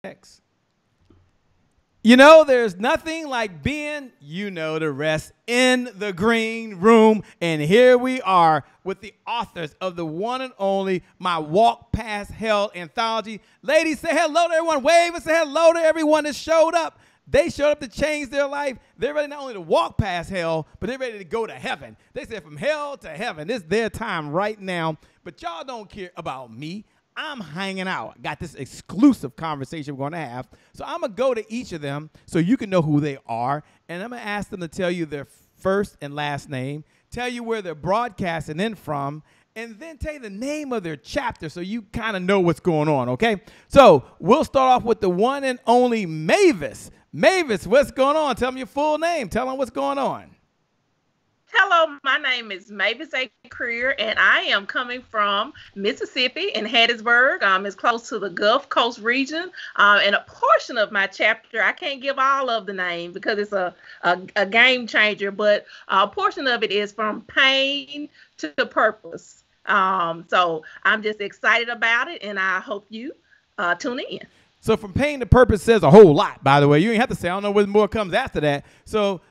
Next. You know, there's nothing like being, you know, the rest in the green room. And here we are with the authors of the one and only My Walk Past Hell anthology. Ladies, say hello to everyone. Wave and say hello to everyone that showed up. They showed up to change their life. They're ready not only to walk past hell, but they're ready to go to heaven. They said from hell to heaven. It's their time right now. But y'all don't care about me. I'm hanging out. Got this exclusive conversation we're going to have. So I'm going to go to each of them so you can know who they are. And I'm going to ask them to tell you their first and last name, tell you where they're broadcasting in from, and then tell you the name of their chapter so you kind of know what's going on, okay? So we'll start off with the one and only Mavis. Mavis, what's going on? Tell me your full name. Tell them what's going on. Hello, my name is Mavis A. Creer, and I am coming from Mississippi in Hattiesburg. It's close to the Gulf Coast region. And a portion of my chapter, I can't give all of the name because it's a game changer, but a portion of it is from pain to purpose. So I'm just excited about it, and I hope you tune in. So from pain to purpose says a whole lot, by the way. You ain't have to say, I don't know what more comes after that. So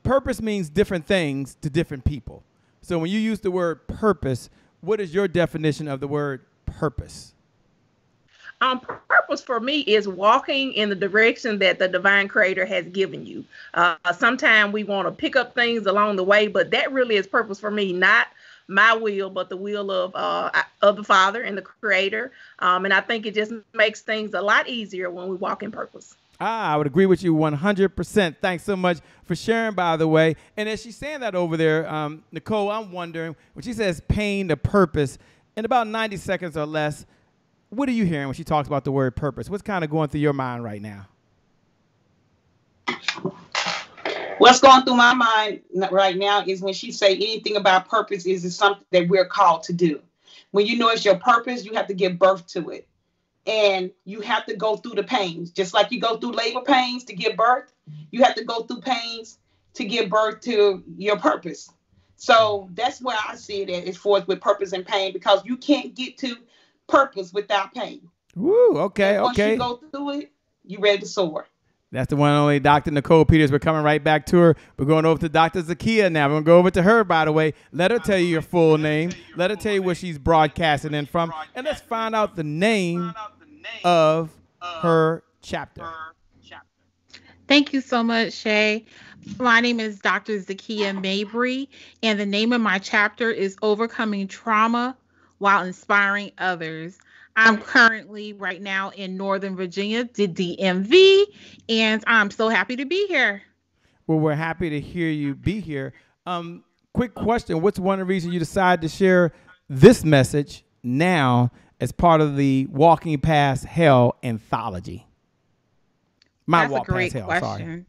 purpose means different things to different people. So when you use the word purpose, what is your definition of the word purpose? Purpose for me is walking in the direction that the divine creator has given you. Sometimes we want to pick up things along the way, but that really is purpose for me, not my will, but the will of the Father and the Creator. And I think it just makes things a lot easier when we walk in purpose. I would agree with you 100%. Thanks so much for sharing, by the way. And as she's saying that over there, Nicole, I'm wondering, when she says pain to purpose, in about 90 seconds or less, what are you hearing when she talks about the word purpose? What's kind of going through your mind right now? What's going through my mind right now is when she say anything about purpose is something that we're called to do. When you know it's your purpose, you have to give birth to it. And you have to go through the pains. Just like you go through labor pains to give birth, you have to go through pains to give birth to your purpose. So that's where I see it as far as with purpose and pain, because you can't get to purpose without pain. Woo, okay, and once okay. you go through it, you're ready to soar. That's the one and only Dr. Nicole Peters. We're coming right back to her. We're going over to Dr. Zakia now. We're going to go over to her, by the way. Let her tell you your full name. Let her tell you where she's broadcasting in from. And let's find out the name of her chapter. Thank you so much, Shay. My name is Dr. Zakia Mabry, and the name of my chapter is Overcoming Trauma While Inspiring Others. I'm currently right now in Northern Virginia, the DMV, and I'm so happy to be here. Well, we're happy to hear you be here. Quick question. What's one of the reasons you decided to share this message now as part of the Walking Past Hell anthology? That's a great question.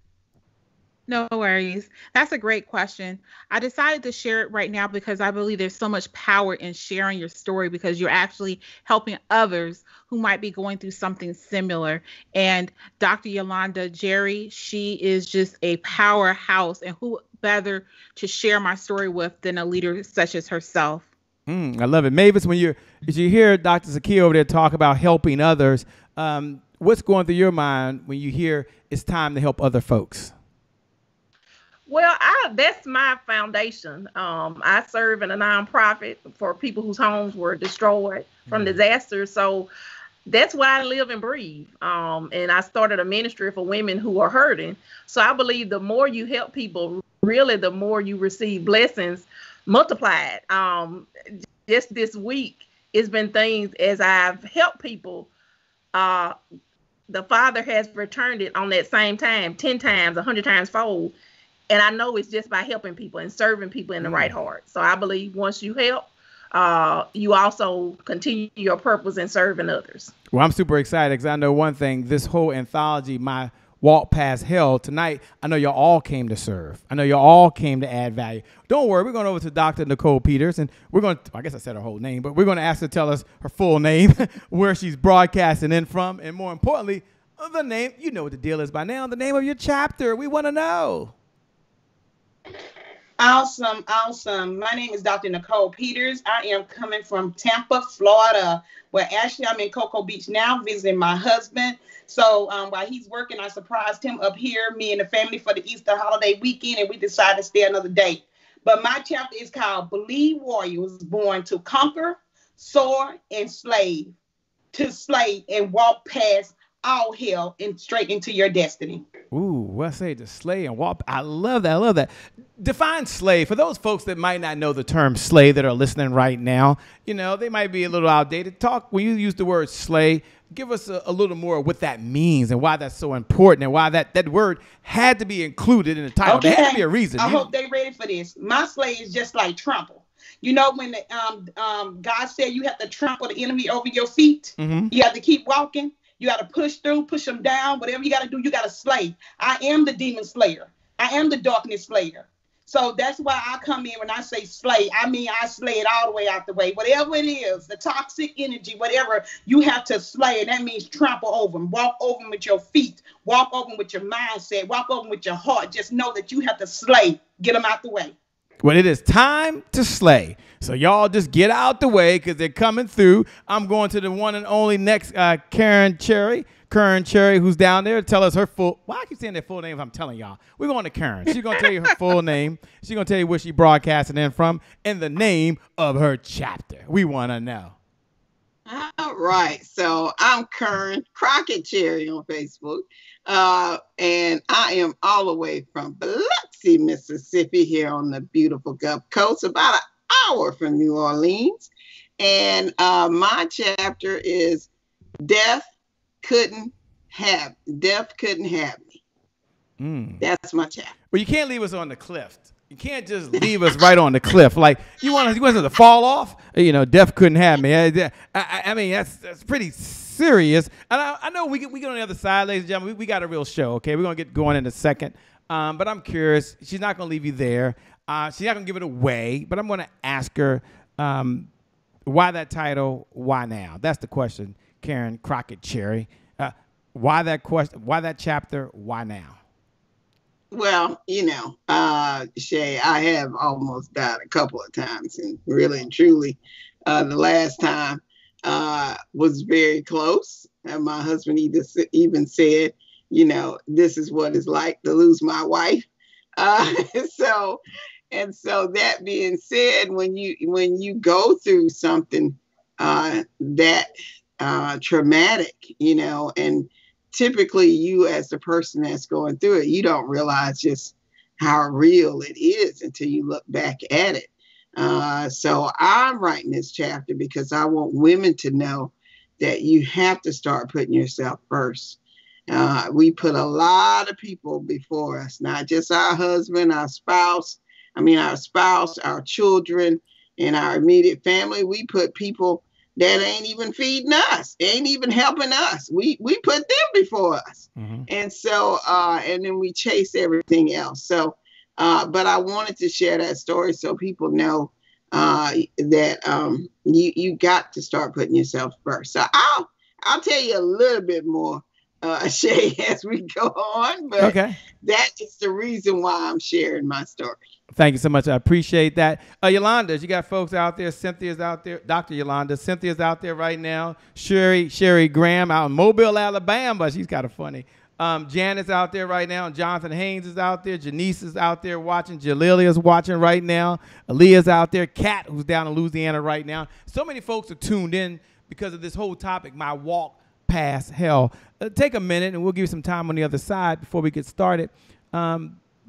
No worries. That's a great question. I decided to share it right now because I believe there's so much power in sharing your story, because you're actually helping others who might be going through something similar. And Dr. Yolanda Jerry, she is just a powerhouse, and who better to share my story with than a leader such as herself. I love it. Mavis, as you hear Dr. Zakia over there talk about helping others, what's going through your mind when you hear it's time to help other folks? Well, that's my foundation. I serve in a nonprofit for people whose homes were destroyed from disasters. So that's why I live and breathe. And I started a ministry for women who are hurting. So I believe the more you help people, really, the more you receive blessings multiplied. Just this week, it's been things as I've helped people. The Father has returned it on that same time, 10 times, 100 times fold. And I know it's just by helping people and serving people in the right heart. So I believe once you help, you also continue your purpose in serving others. Well, I'm super excited because I know one thing, this whole anthology, My Walk Past Hell, tonight, I know y'all all came to serve. I know y'all all came to add value. Don't worry, we're going over to Dr. Nicole Peters, and we're going to, I guess I said her whole name, but we're going to ask her to tell us her full name, where she's broadcasting in from, and more importantly, the name, you know what the deal is by now, the name of your chapter. We want to know. Awesome, awesome. My name is Dr. Nicole Peters. I am coming from Tampa, Florida, where actually I'm in Cocoa Beach now visiting my husband. So while he's working, I surprised him up here, me and the family, for the Easter holiday weekend, and we decided to stay another day. But my chapter is called Believe Warrior was born to conquer, soar, and slay, to slay and walk past all hell and straight into your destiny. Ooh, well, say to slay and walk. I love that. I love that. Define slay for those folks that might not know the term slay that are listening right now. You know, they might be a little outdated. Talk when you use the word slay. Give us a little more of what that means and why that's so important and why that word had to be included in the title. Okay. There had to be a reason. I hope they're ready for this. My slay is just like trample. You know, when God said you have to trample the enemy over your feet, you have to keep walking. You got to push through, push them down. Whatever you got to do, you got to slay. I am the demon slayer. I am the darkness slayer. So that's why I come in when I say slay. I mean, I slay it all the way out the way. Whatever it is, the toxic energy, whatever, you have to slay. And that means trample over them. Walk over them with your feet. Walk over them with your mindset. Walk over them with your heart. Just know that you have to slay. Get them out the way. Well, it is time to slay. So y'all just get out the way because they're coming through. I'm going to the one and only next Karen Cherry, who's down there. Tell us her full. Why I keep saying their full name if I'm telling y'all? We're going to Karen. She's going to tell you her full name. She's going to tell you where she broadcasting in from and the name of her chapter. We want to know. All right. So I'm Karen Crockett Cherry on Facebook. And I am all the way from Biloxi, Mississippi, here on the beautiful Gulf Coast, about an hour from New Orleans. And my chapter is Death Couldn't Have Me. That's my chapter. Well, you can't leave us on the cliff. You can't just leave us right on the cliff. Like you want us to fall off. You know, death couldn't have me. I mean, that's pretty serious. And I know we get on the other side, ladies and gentlemen. We got a real show. Okay, we're gonna get going in a second. But I'm curious. She's not gonna leave you there. She's not gonna give it away. But I'm gonna ask her why that title. Why now? That's the question, Karen Crockett Cherry. Why that question? Why that chapter? Why now? Well, you know, Shay, I have almost died a couple of times, and really and truly, the last time was very close. And my husband even said, you know, this is what it's like to lose my wife. So that being said, when you go through something that traumatic, you know, and typically you as the person that's going through it, you don't realize just how real it is until you look back at it. So I'm writing this chapter because I want women to know that you have to start putting yourself first. We put a lot of people before us, not just our husband, our spouse, our children, and our immediate family. We put people that ain't even feeding us, ain't even helping us. We put them before us. And so, and then we chase everything else. So, but I wanted to share that story so people know that you got to start putting yourself first. So I'll tell you a little bit more, Shay, as we go on, but that is the reason why I'm sharing my story. Thank you so much. I appreciate that. Yolanda, you got folks out there. Cynthia's out there. Dr. Yolanda. Cynthia's out there right now. Sherry Graham out in Mobile, Alabama. She's kind of funny. Janet's out there right now. Jonathan Haynes is out there. Janice is out there watching. Jalilia's watching right now. Aaliyah's out there. Kat, who's down in Louisiana right now. So many folks are tuned in because of this whole topic, my walk past hell. Take a minute, and we'll give you some time on the other side before we get started.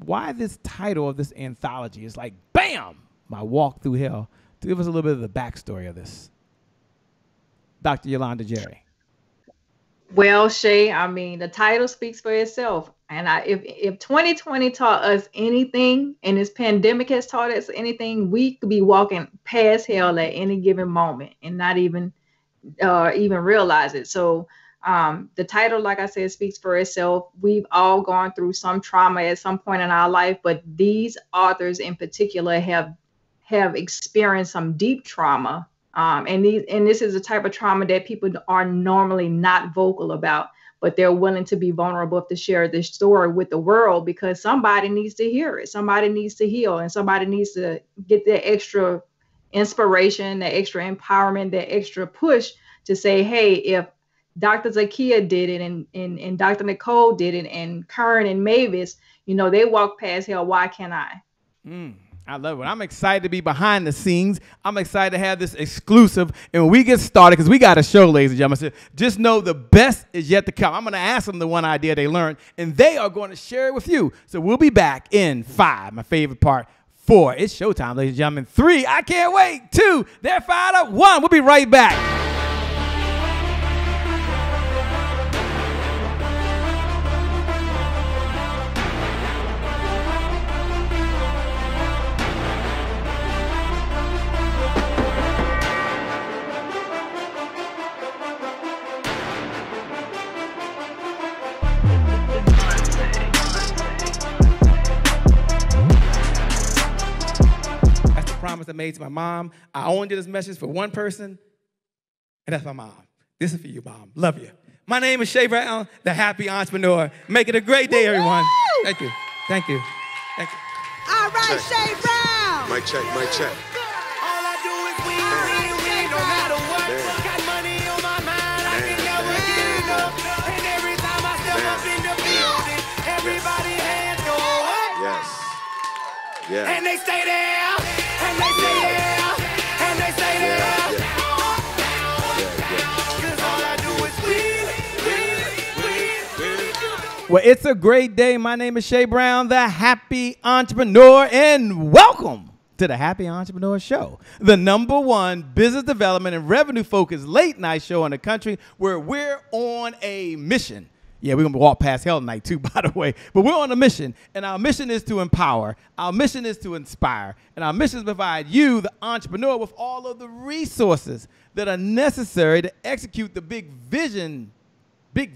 Why this title of this anthology is like, bam, my walk through hell. To give us a little bit of the backstory of this. Dr. Yolanda Jerry. Well, Shay, I mean, the title speaks for itself. And if 2020 taught us anything, and this pandemic has taught us anything, we could be walking past hell at any given moment and not even realize it. So the title, like I said, speaks for itself. We've all gone through some trauma at some point in our life, but these authors in particular have experienced some deep trauma And this is a type of trauma that people are normally not vocal about, but they're willing to be vulnerable to share this story with the world because somebody needs to hear it. Somebody needs to heal, and somebody needs to get that extra inspiration, that extra empowerment, that extra push to say, hey, if Dr. Zakia did it and Dr. Nicole did it and Karen and Mavis, they walked past hell, why can't I? I love it. I'm excited to be behind the scenes. I'm excited to have this exclusive. And when we get started, because we got a show, ladies and gentlemen, just know the best is yet to come. I'm going to ask them the one idea they learned, and they are going to share it with you. So we'll be back in 5, my favorite part. 4, it's showtime, ladies and gentlemen. 3, I can't wait. 2, they're fired up. 1, we'll be right back. Promise I made to my mom. I only did this message for one person, and that's my mom. This is for you, Mom. Love you. My name is Shay Brown, the happy entrepreneur. Make it a great day, everyone. Thank you. Thank you. Thank you. All right, Shay Brown. Mic check, mic check. All I do is win, no matter what. Got money on my mind, I can never get enough. And every time I step up in the building, everybody hands go up. Yes. Yeah. And they stay there. And they stay there, and they stay there. Cause all I do is win. Well, it's a great day. My name is Shay Brown, the happy entrepreneur, and welcome to the Happy Entrepreneur Show, the #1 business development and revenue-focused late-night show in the country where we're on a mission. Yeah, we're going to walk past hell tonight, too, by the way. But we're on a mission, and our mission is to empower. Our mission is to inspire. And our mission is to provide you, the entrepreneur, with all of the resources that are necessary to execute the big vision, the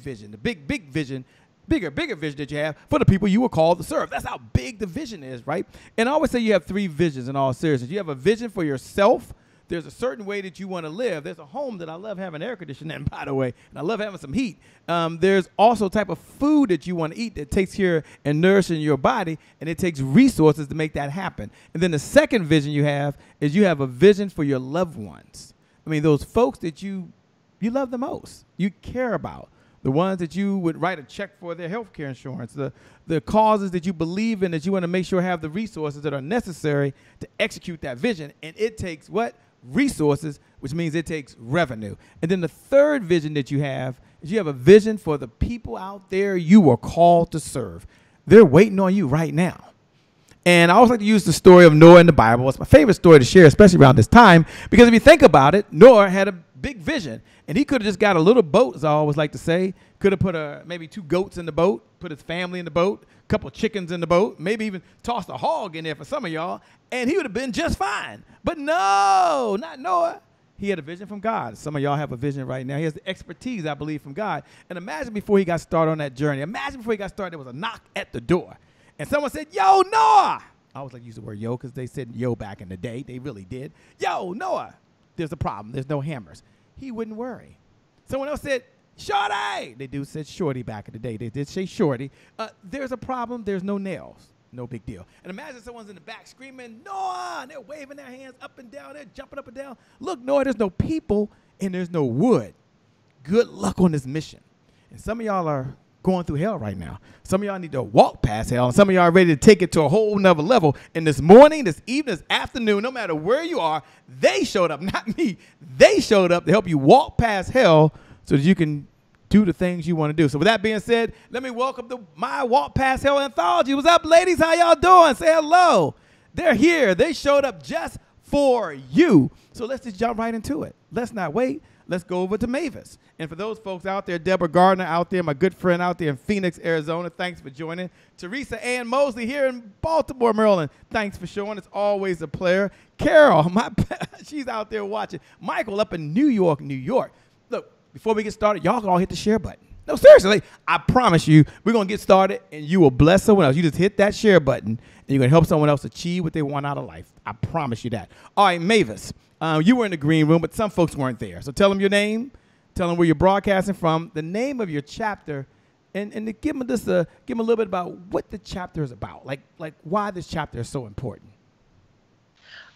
bigger vision that you have for the people you were called to serve. That's how big the vision is, right? And I always say you have 3 visions in all seriousness. You have a vision for yourself. There's a certain way that you want to live. There's a home that I love having air conditioning in, by the way, and I love having some heat. There's also a type of food that you want to eat that takes care and nourishes your body, and it takes resources to make that happen. And then the second vision you have is you have a vision for your loved ones. I mean, those folks that you love the most, you care about, the ones that you would write a check for their health care insurance, the causes that you believe in that you want to make sure have the resources that are necessary to execute that vision. And it takes what? Resources, which means it takes revenue. And then the third vision that you have is you have a vision for the people out there you were called to serve. They're waiting on you right now. And I always like to use the story of Noah in the Bible. It's my favorite story to share, especially around this time, because if you think about it, Noah had a big vision, and he could have just got a little boat, as I always like to say. Could have put maybe 2 goats in the boat, put his family in the boat, a couple chickens in the boat, maybe even tossed a hog in there for some of y'all, and he would have been just fine. But no, not Noah. He had a vision from God. Some of y'all have a vision right now. He has the expertise, I believe, from God. And imagine before he got started on that journey. Imagine before he got started, there was a knock at the door. And someone said, yo, Noah. I always like to use the word yo because they said yo back in the day. They really did. Yo, Noah, there's a problem. There's no hammers. He wouldn't worry. Someone else said, Shorty. They do said shorty back in the day. They did say shorty. There's a problem. There's no nails. No big deal. And imagine someone's in the back screaming, Noah, and they're waving their hands up and down. They're jumping up and down. Look, Noah, there's no people and there's no wood. Good luck on this mission. And some of y'all are going through hell right now. Some of y'all need to walk past hell, and some of y'all are ready to take it to a whole nother level. And this morning, this evening, this afternoon, no matter where you are, they showed up, not me. They showed up to help you walk past hell so that you can do the things you want to do. So with that being said, let me welcome to my Walk Past Hell anthology. What's up, ladies? How y'all doing? Say hello. They're here. They showed up just for you. So let's just jump right into it. Let's not wait. Let's go over to Mavis. And for those folks out there, Deborah Gardner out there, my good friend out there in Phoenix, Arizona, thanks for joining. Teresa Ann Mosley here in Baltimore, Maryland, thanks for showing. It's always a pleasure. Carol, she's out there watching. Michael up in New York, New York. Look, before we get started, y'all can all hit the share button. No, seriously, like, I promise you, we're going to get started and you will bless someone else. You just hit that share button and you're going to help someone else achieve what they want out of life. I promise you that. All right, Mavis, you were in the green room, but some folks weren't there. So tell them your name, tell them where you're broadcasting from, the name of your chapter, and to give them a little bit about what the chapter is about, like why this chapter is so important.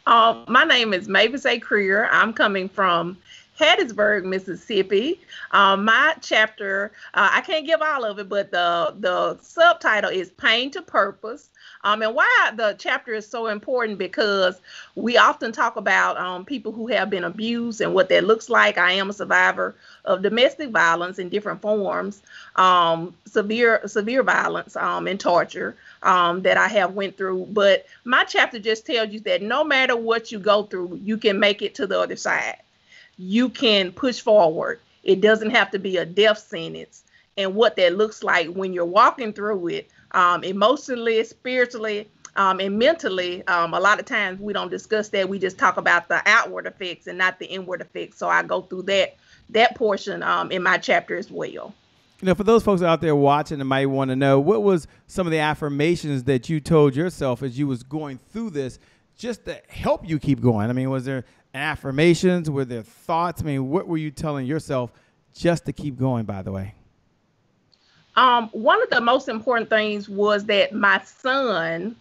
My name is Mavis A. Creer. I'm coming from Hattiesburg, Mississippi. My chapter, I can't give all of it, but the subtitle is Pain to Purpose. And why the chapter is so important, because we often talk about people who have been abused and what that looks like. I am a survivor of domestic violence in different forms, severe violence and torture that I have went through. But my chapter just tells you that no matter what you go through, you can make it to the other side. You can push forward. It doesn't have to be a death sentence. And what that looks like when you're walking through it, emotionally, spiritually, and mentally. A lot of times we don't discuss that. We just talk about the outward effects and not the inward effects. So I go through that portion in my chapter as well. You know, for those folks out there watching that might want to know, what was some of the affirmations that you told yourself as you was going through this just to help you keep going? I mean, was there affirmations? Were there thoughts? I mean, what were you telling yourself just to keep going, by the way? One of the most important things was that my son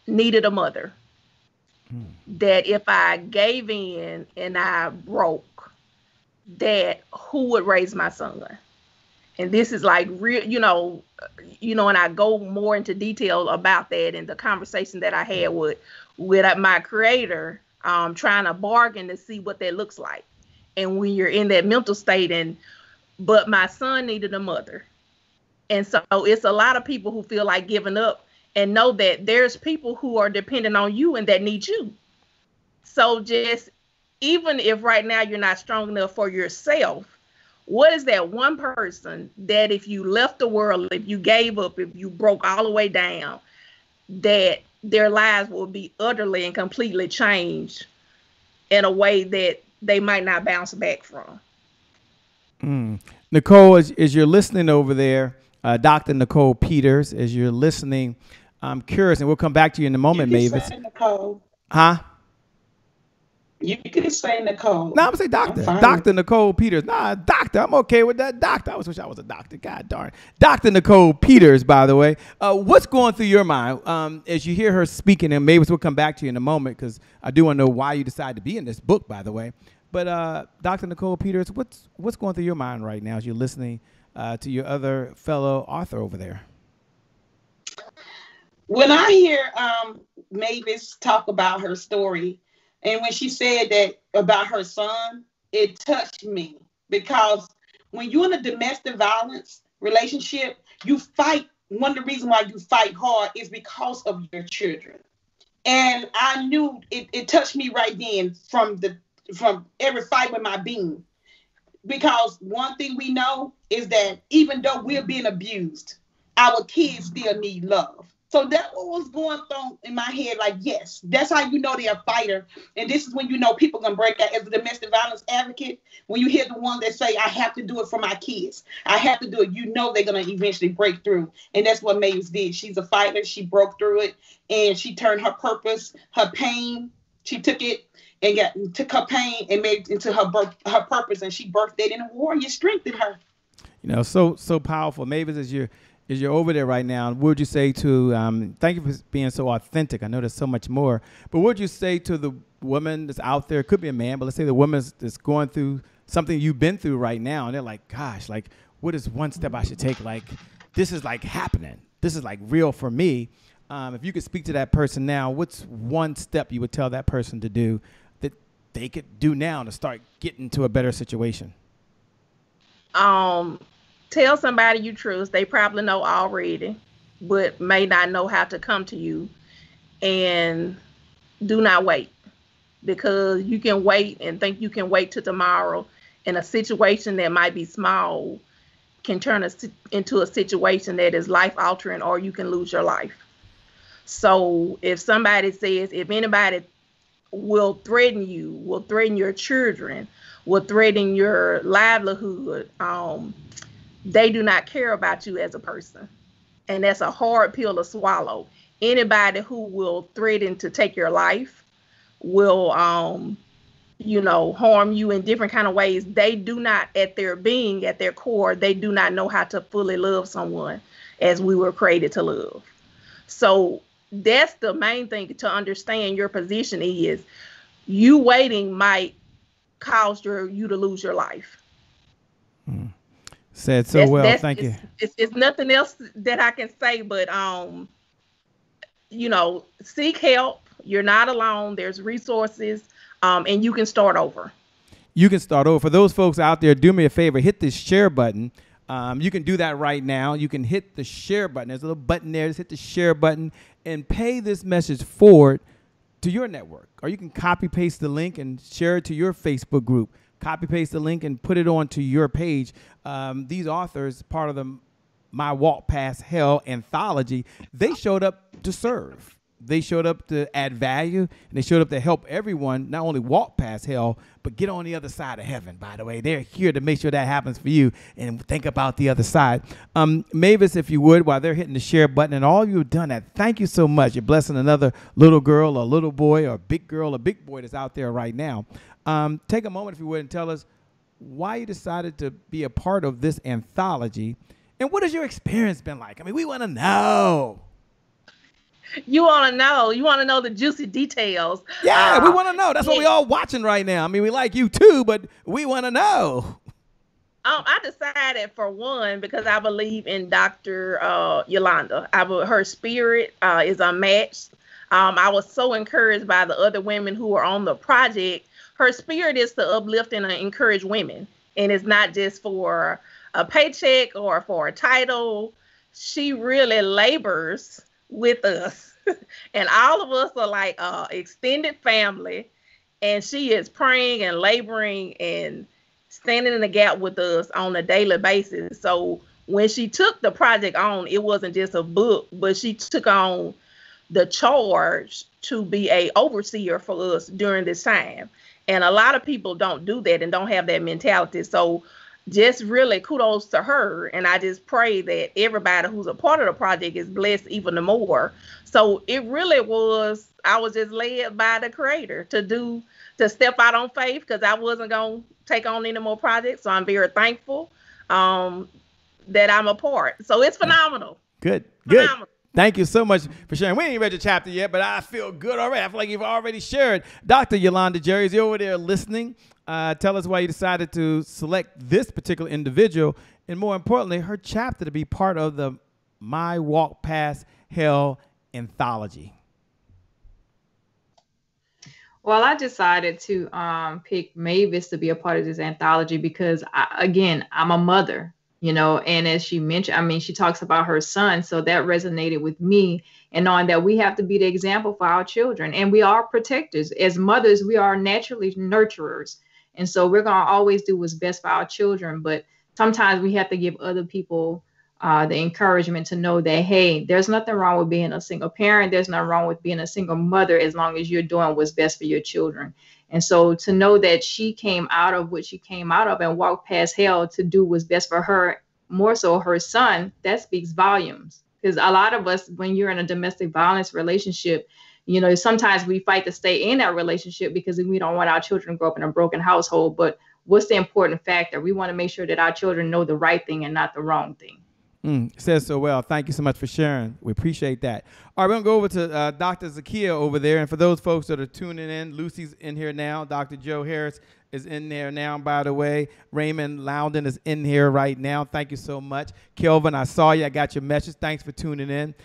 needed a mother. That if I gave in and I broke, that who would raise my son? And this is like real, and I go more into detail about that in the conversation that I had with my creator, trying to bargain to see what that looks like. And when you're in that mental state, but my son needed a mother. And so it's a lot of people who feel like giving up and know that there's people who are dependent on you and that need you. So just, even if right now you're not strong enough for yourself, what is that one person that if you left the world, if you gave up, if you broke all the way down, that their lives will be utterly and completely changed in a way that they might not bounce back from? Nicole, as you're listening over there, Dr. Nicole Peters, as you're listening, I'm curious, and we'll come back to you in a moment, Mavis. Nicole. Huh? You can say Nicole. No, I'm going to say doctor. Dr. Nicole Peters. Nah, doctor. I'm okay with that, doctor. I wish I was a doctor. God darn. Dr. Nicole Peters, by the way. What's going through your mind as you hear her speaking? And Mavis, we'll come back to you in a moment because I do want to know why you decided to be in this book, by the way. But Dr. Nicole Peters, what's going through your mind right now as you're listening to your other fellow author over there? When I hear Mavis talk about her story, and when she said that about her son, it touched me, because when you're in a domestic violence relationship, you fight. One of the reasons why you fight hard is because of your children. And I knew it touched me right then from every fiber of my being. Because one thing we know is that even though we're being abused, our kids still need love. So that was going through in my head, like, yes, that's how you know they're a fighter. And this is when you know people can break out. As a domestic violence advocate, when you hear the one that say, I have to do it for my kids, I have to do it, you know they're going to eventually break through. And that's what Mavis did. She's a fighter. She broke through it, and she turned her purpose, her pain, she took it and took her pain and made it into her purpose, and she birthed it in a warrior strength in her. You know, so powerful. Mavis, as you're over there right now, what would you say to, thank you for being so authentic. I know there's so much more, but what would you say to the woman that's out there? It could be a man, but let's say the woman that's going through something you've been through right now, and they're like, gosh, like, what is one step I should take? Like, this is like happening. This is like real for me. If you could speak to that person now, what's one step you would tell that person to do that they could do now to start getting to a better situation? Tell somebody you trust. They probably know already, but may not know how to come to you. And do not wait, because you can wait and think you can wait till tomorrow, and a situation that might be small can turn into a situation that is life-altering, or you can lose your life. So if somebody says, if anybody will threaten you, will threaten your children, will threaten your livelihood, they do not care about you as a person. And that's a hard pill to swallow. Anybody who will threaten to take your life, will harm you in different kind of ways. They do not, at their being, at their core, they do not know how to fully love someone as we were created to love. So that's the main thing to understand. Your position is, you waiting might cause you to lose your life. Said so well. Thank you. It's nothing else that I can say, but seek help. You're not alone. There's resources, and you can start over. You can start over. For those folks out there, do me a favor, hit this share button. You can do that right now. You can hit the share button. There's a little button there. Just hit the share button and pay this message forward to your network. Or you can copy paste the link and share it to your Facebook group. Copy paste the link and put it onto your page. These authors, part of the My Walk Past Hell anthology, they showed up to serve. They showed up to add value, and they showed up to help everyone not only walk past hell, but get on the other side of heaven, by the way. They're here to make sure that happens for you, and think about the other side. Mavis, if you would, while they're hitting the share button, and all of you have done that, thank you so much. You're blessing another little girl, a little boy, or a big girl, a big boy that's out there right now. Take a moment, if you would, and tell us why you decided to be a part of this anthology, and what has your experience been like? I mean, we want to know. You want to know. You want to know the juicy details. Yeah, we want to know. That's what we all watching right now. I mean, we like you too, but we want to know. I decided, for one, because I believe in Dr. Yolanda. Her spirit is unmatched. I was so encouraged by the other women who were on the project. Her spirit is to uplift and encourage women. And it's not just for a paycheck or for a title. She really labors with us, and all of us are like extended family, and she is praying and laboring and standing in the gap with us on a daily basis. So when she took the project on, it wasn't just a book, but she took on the charge to be a overseer for us during this time. And a lot of people don't do that and don't have that mentality. So just really kudos to her. And I just pray that everybody who's a part of the project is blessed even more. So it really was, I was just led by the Creator to step out on faith, because I wasn't going to take on any more projects. So I'm very thankful that I'm a part. So it's phenomenal. Good. Phenomenal. Thank you so much for sharing. We ain't read your chapter yet, but I feel good already. I feel like you've already shared. Dr. Yolanda Jerry is over there listening. Tell us why you decided to select this particular individual, and more importantly, her chapter to be part of the My Walk Past Hell anthology. Well, I decided to pick Mavis to be a part of this anthology because, I'm a mother, and as she mentioned, she talks about her son. So that resonated with me, and knowing that we have to be the example for our children, and we are protectors. As mothers, we are naturally nurturers. And so we're going to always do what's best for our children. But sometimes we have to give other people the encouragement to know that, hey, there's nothing wrong with being a single parent. There's nothing wrong with being a single mother, as long as you're doing what's best for your children. And so to know that she came out of what she came out of and walked past hell to do what's best for her, more so her son, that speaks volumes. Because a lot of us, when you're in a domestic violence relationship, sometimes we fight to stay in that relationship because we don't want our children to grow up in a broken household. But what's the important factor? We want to make sure that our children know the right thing and not the wrong thing. Says so well. Thank you so much for sharing. We appreciate that. All right, we're going to go over to Dr. Zakia over there. And for those folks that are tuning in, Lucy's in here now. Dr. Joe Harris is in there now, by the way. Raymond Loudon is in here right now. Thank you so much. Kelvin, I saw you. I got your message. Thanks for tuning in.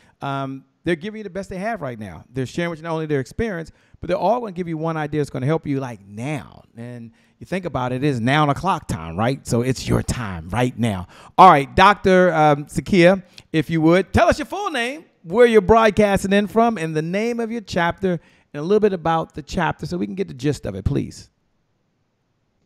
They're giving you the best they have right now. They're sharing with you not only their experience, but they're all going to give you one idea that's going to help you like now. And you think about it, it is now o'clock time, right? So it's your time right now. All right, Dr. Zakia, if you would, tell us your full name, where you're broadcasting in from, and the name of your chapter, and a little bit about the chapter so we can get the gist of it, please.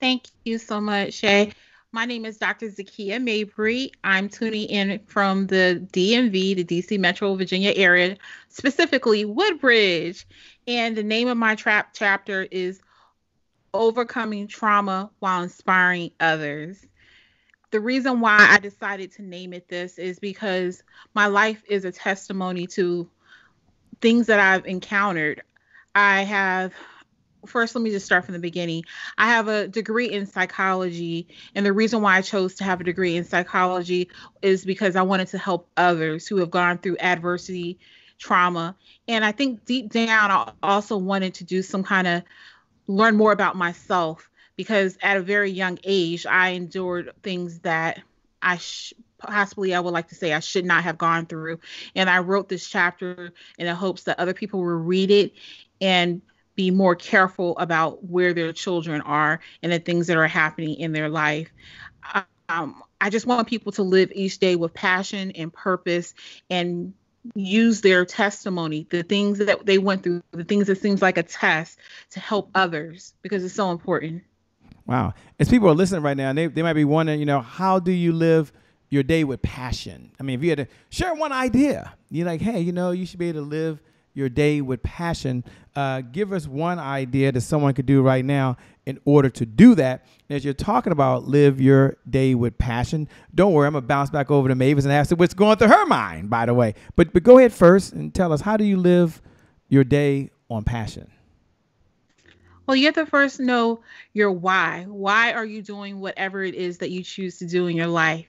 Thank you so much, Shay. My name is Dr. Zakia Mabry. I'm tuning in from the DMV, the DC Metro Virginia area, specifically Woodbridge. And the name of my chapter is Overcoming Trauma While Inspiring Others. the reason why I decided to name it this is because my life is a testimony to things that I've encountered. First, let me just start from the beginning. I have a degree in psychology, and the reason why I chose to have a degree in psychology is because I wanted to help others who have gone through adversity, trauma. And I think deep down, I also wanted to do some kind of learn more about myself, because at a very young age, I endured things that possibly I would like to say I should not have gone through. And I wrote this chapter in the hopes that other people will read it and be more careful about where their children are and the things that are happening in their life. I just want people to live each day with passion and purpose and use their testimony, the things that they went through, the things that seems like a test, to help others, because it's so important. Wow. As people are listening right now, they might be wondering, how do you live your day with passion? I mean, if you had to share one idea, you're like, hey, you should be able to live your day with passion. Give us one idea that someone could do right now in order to do that. And as you're talking about live your day with passion, don't worry, I'm going to bounce back over to Mavis and ask her what's going through her mind, by the way. But go ahead first and tell us, how do you live your day on passion? Well, you have to first know your why. Why are you doing whatever it is that you choose to do in your life?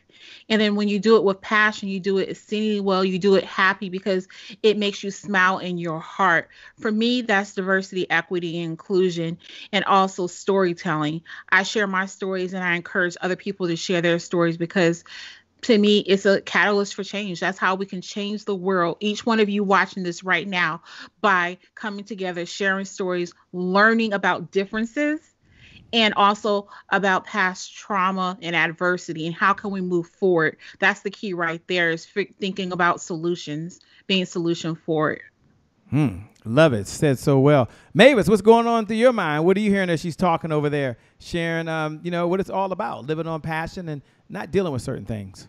And then when you do it with passion, you do it exceedingly well, you do it happy because it makes you smile in your heart. For me, that's diversity, equity, and inclusion, and also storytelling. I share my stories and I encourage other people to share their stories because to me, it's a catalyst for change. That's how we can change the world. Each one of you watching this right now, by coming together, sharing stories, learning about differences, and also about past trauma and adversity and how can we move forward. That's the key right there, is thinking about solutions, being solution forward. Love it. Said so well. Mavis, what's going on through your mind? What are you hearing as she's talking over there, sharing, what it's all about, living on passion and not dealing with certain things?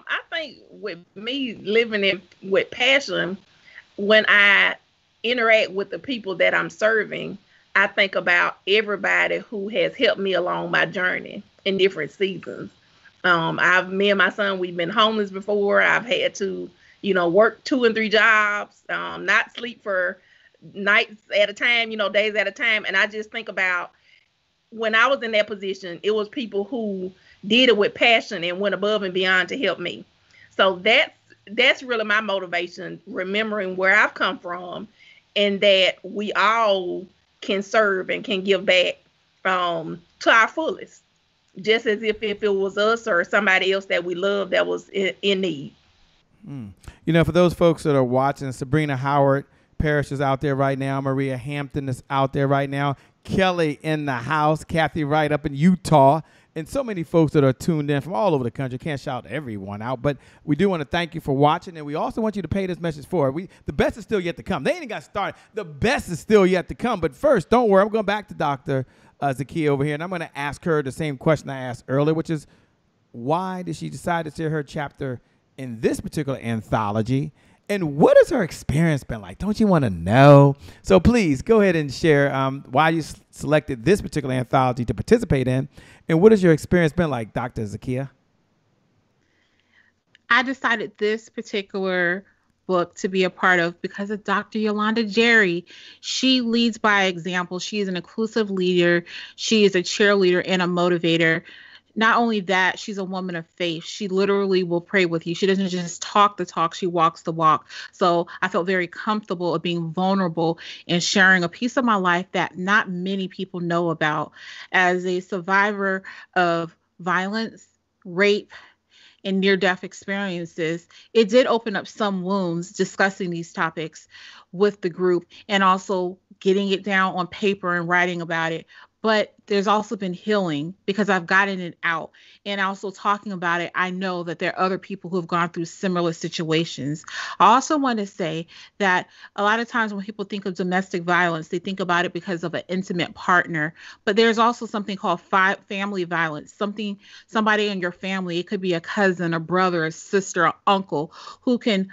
I think with me living with passion, when I interact with the people that I'm serving, I think about everybody who has helped me along my journey in different seasons. Me and my son, we've been homeless before. I've had to, work 2 and 3 jobs, not sleep for nights at a time, days at a time. And I just think about when I was in that position, it was people who did it with passion and went above and beyond to help me. So that's really my motivation, remembering where I've come from and that we all can serve and can give back to our fullest, just as if it was us or somebody else that we love that was in need. For those folks that are watching, Sabrina Howard Parrish is out there right now. Maria Hampton is out there right now. Kelly in the house. Kathy Wright up in Utah. And so many folks that are tuned in from all over the country. Can't shout everyone out, but we do want to thank you for watching, and we also want you to pay this message forward. The best is still yet to come. They ain't got started. The best is still yet to come. But first, don't worry, I'm going back to Dr. Zakiya over here, and I'm going to ask her the same question I asked earlier, which is, why did she decide to share her chapter in this particular anthology? And what has her experience been like? Don't you want to know? So please go ahead and share why you selected this particular anthology to participate in. And what has your experience been like, Dr. Zakiya? I decided this particular book to be a part of because of Dr. Yolanda Jerry. She leads by example. She is an inclusive leader. She is a cheerleader and a motivator. Not only that, she's a woman of faith. She literally will pray with you. She doesn't just talk the talk, she walks the walk. So I felt very comfortable of being vulnerable and sharing a piece of my life that not many people know about. As a survivor of violence, rape, and near-death experiences, it did open up some wounds discussing these topics with the group and also getting it down on paper and writing about it. But there's also been healing because I've gotten it out. And also talking about it, I know that there are other people who have gone through similar situations. I also want to say that a lot of times when people think of domestic violence, they think about it because of an intimate partner. But there's also something called family violence, somebody in your family. It could be a cousin, a brother, a sister, or uncle who can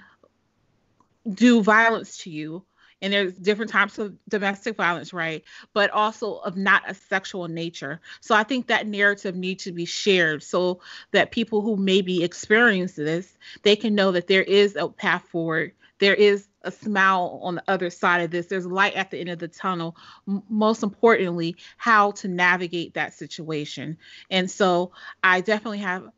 do violence to you and there's different types of domestic violence, right? But also of not a sexual nature. So I think that narrative needs to be shared so that people who maybe experience this, they can know that there is a path forward. There is a smile on the other side of this. There's light at the end of the tunnel. Most importantly, how to navigate that situation. And so I definitely have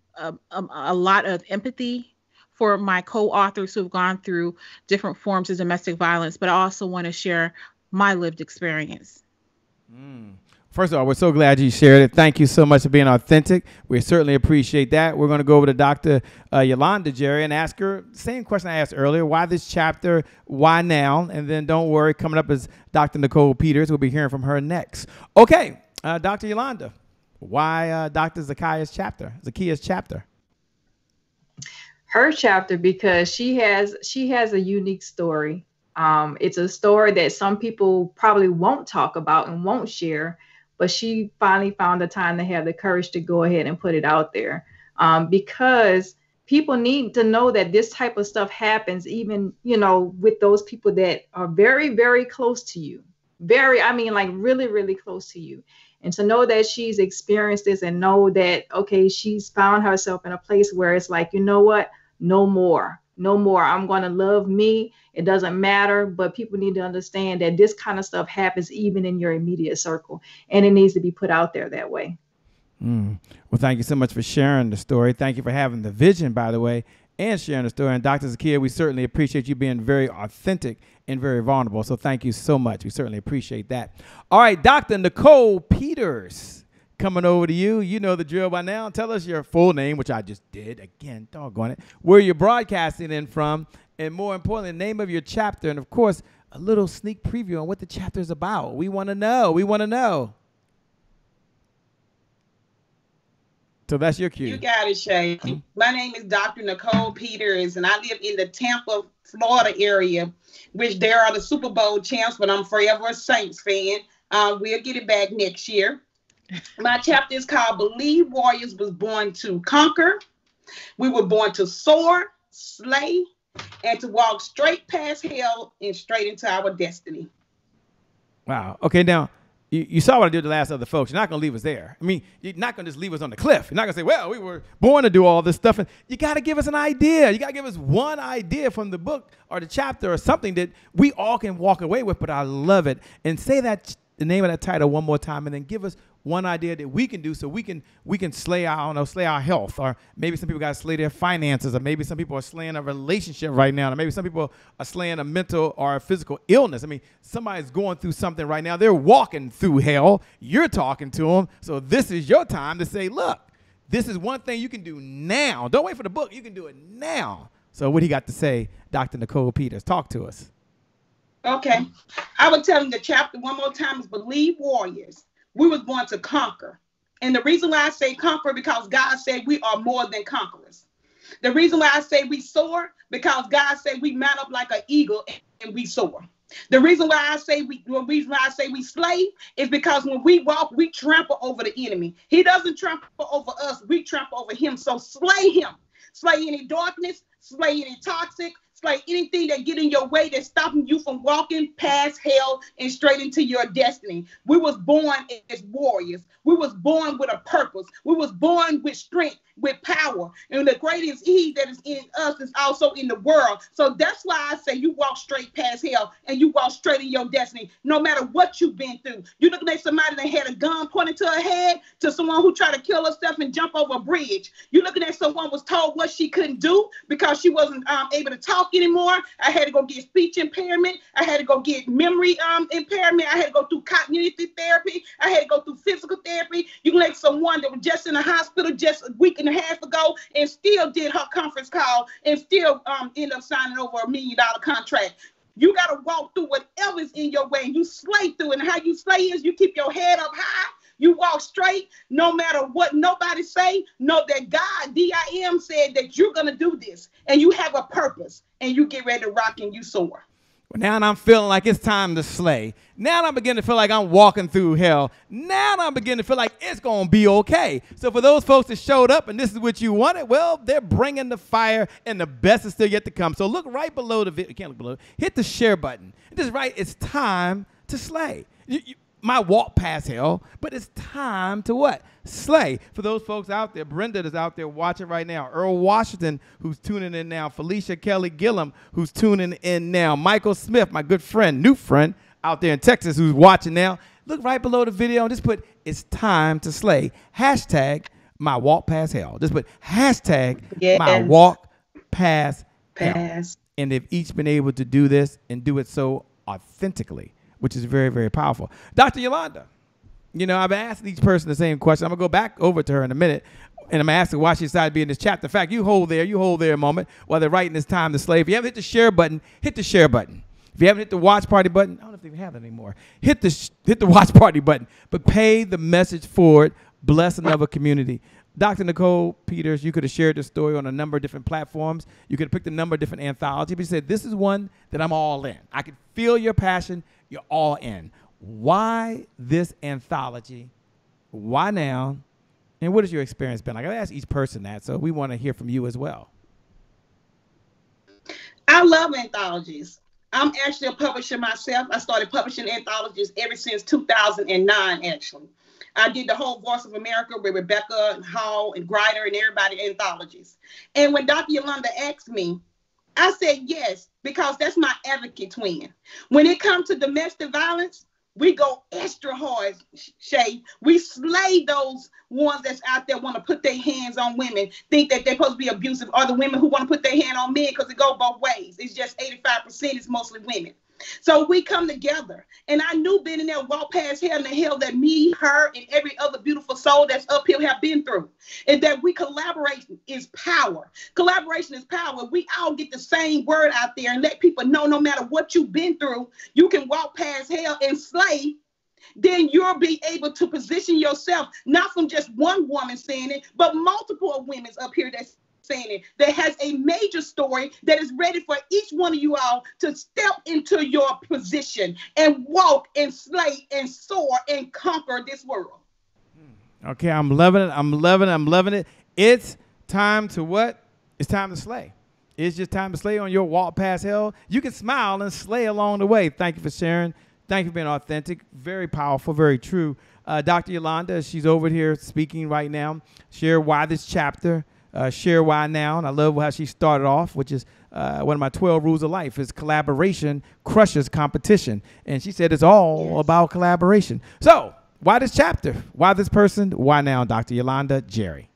a lot of empathy for my co-authors who have gone through different forms of domestic violence, but I also want to share my lived experience. First of all, we're so glad you shared it. Thank you so much for being authentic. We certainly appreciate that. We're going to go over to Dr. Yolanda Jerry and ask her the same question I asked earlier. Why this chapter? Why now? And then don't worry, coming up is Dr. Nicole Peters. We'll be hearing from her next. Okay, Dr. Yolanda, why Dr. Zacchaeus' chapter? Her chapter, because she has a unique story. It's a story that some people probably won't talk about and won't share, but she finally found the time to have the courage to go ahead and put it out there, because people need to know that this type of stuff happens, even, with those people that are very, very close to you. Really, really close to you. And to know that she's experienced this and know that, okay, she's found herself in a place where it's like, you know what? No more. I'm going to love me. It doesn't matter. But people need to understand that this kind of stuff happens even in your immediate circle. And it needs to be put out there that way. Well, thank you so much for sharing the story. Thank you for having the vision, by the way, and sharing the story. And Dr. Zacchaeus, we certainly appreciate you being very authentic and very vulnerable. So thank you so much. We certainly appreciate that. All right, Dr. Nicole Peters. Coming over to you. You know the drill by now. Tell us your full name, which I just did. Again, doggone it. Where you're broadcasting in from, and more importantly, the name of your chapter, and, of course, a little sneak preview on what the chapter is about. We want to know. So that's your cue. You got it, Shay. My name is Dr. Nicole Peters, and I live in the Tampa, Florida area, which there are the Super Bowl champs, but I'm forever a Saints fan. We'll get it back next year. My chapter is called Believe Warriors Was Born to Conquer. We were born to soar, slay, and to walk straight past hell and straight into our destiny. Wow. Okay, now, you saw what I did to the last other folks. You're not going to leave us there. I mean, you're not going to just leave us on the cliff. You're not going to say, well, we were born to do all this stuff. And you got to give us an idea. You got to give us one idea from the book or the chapter or something that we all can walk away with, but I love it. And say that the name of that title one more time, and then give us one idea that we can do so we can slay our health, or maybe some people got to slay their finances, or maybe some people are slaying a relationship right now, or maybe some people are slaying a mental or a physical illness. I mean, somebody's going through something right now. They're walking through hell. You're talking to them. So this is your time to say, look, this is one thing you can do now. Don't wait for the book. You can do it now. So what do you got to say, Dr. Nicole Peters? Talk to us. Okay. I would tell them the chapter one more time is Believe Warriors. We was born to conquer. And the reason why I say conquer, because God said we are more than conquerors. The reason why I say we soar, because God said we mount up like an eagle and we soar. The reason why I say we slay is because when we walk, we trample over the enemy. He doesn't trample over us. We trample over him. So slay him. Slay any darkness, slay any toxic, slay anything that get in your way that's stopping you from walking past hell and straight into your destiny. We was born as warriors. We was born with a purpose. We was born with strength, with power. And the greatest he that is in us is also in the world. So that's why I say you walk straight past hell and you walk straight in your destiny, no matter what you've been through. You're looking at somebody that had a gun pointed to her head, to someone who tried to kill herself and jump over a bridge. You're looking at someone was told what she couldn't do because she wasn't able to talk anymore. I had to go get speech impairment. I had to go get memory impairment. I had to go through cognitive therapy. I had to go through physical therapy. You can like someone that was just in the hospital just a week and a half ago and still did her conference call and still ended up signing over $1 million contract. You got to walk through whatever's in your way and you slay through it. And how you slay is you keep your head up high. You walk straight, no matter what nobody say. Know that God, D-I-M, said that you're going to do this. And you have a purpose. And you get ready to rock and you soar. Now I'm feeling like it's time to slay. Now I'm beginning to feel like I'm walking through hell. Now I'm beginning to feel like it's going to be okay. So for those folks that showed up and this is what you wanted, well, they're bringing the fire and the best is still yet to come. So look right below the video. You can't look below. Hit the share button. Just right, it's time to slay. Might walk past hell, but it's time to what? Slay. For those folks out there, Brenda is out there watching right now. Earl Washington, who's tuning in now. Felicia Kelly Gillum, who's tuning in now. Michael Smith, my good friend, new friend out there in Texas, who's watching now. Look right below the video and just put, it's time to slay. Hashtag my walk past hell. Just put hashtag my walk past hell. And they've each been able to do this and do it so authentically, which is very, very powerful. Dr. Yolanda, you know, I've been asking each person the same question. I'm going to go back over to her in a minute, and I'm asking why she decided to be in this chapter. In fact, you hold there a moment while they're writing this time to slay. If you haven't hit the share button, hit the share button. If you haven't hit the watch party button, I don't know if they even have it anymore. Hit the watch party button, but pay the message forward. Bless another community. Dr. Nicole Peters, you could have shared this story on a number of different platforms. You could have picked a number of different anthologies, but you said, this is one that I'm all in. I can feel your passion. You're all in. Why this anthology? Why now? And what has your experience been like? I ask each person that, so we want to hear from you as well. I love anthologies. I'm actually a publisher myself. I started publishing anthologies ever since 2009, actually. I did the whole Voice of America with Rebecca and Hall and Grider and everybody anthologies. And when Dr. Yolanda asked me, I said yes, because that's my advocate twin. When it comes to domestic violence, we go extra hard, Shay. We slay those ones that's out there want to put their hands on women, think that they're supposed to be abusive, or the women who want to put their hand on men, because it goes both ways. It's just 85% is mostly women. So we come together. And I knew being in there, walk past hell and the hell that me, her, and every other beautiful soul that's up here have been through. And that we collaborate is power. Collaboration is power. We all get the same word out there and let people know no matter what you've been through, you can walk past hell and slay. Then you'll be able to position yourself, not from just one woman saying it, but multiple of women's up here that's saying it, that has a major story that is ready for each one of you all to step into your position and walk and slay and soar and conquer this world. Okay, I'm loving it. I'm loving it. It's time to what? It's time to slay. It's just time to slay on your walk past hell. You can smile and slay along the way. Thank you for sharing. Thank you for being authentic. Very powerful, very true. Dr. Yolanda, she's over here speaking right now. Share why this chapter. Share why now. And I love how she started off, which is one of my 12 rules of life is collaboration crushes competition. And she said it's all about collaboration. So why this chapter? Why this person? Why now, Dr. Yolanda Jerry?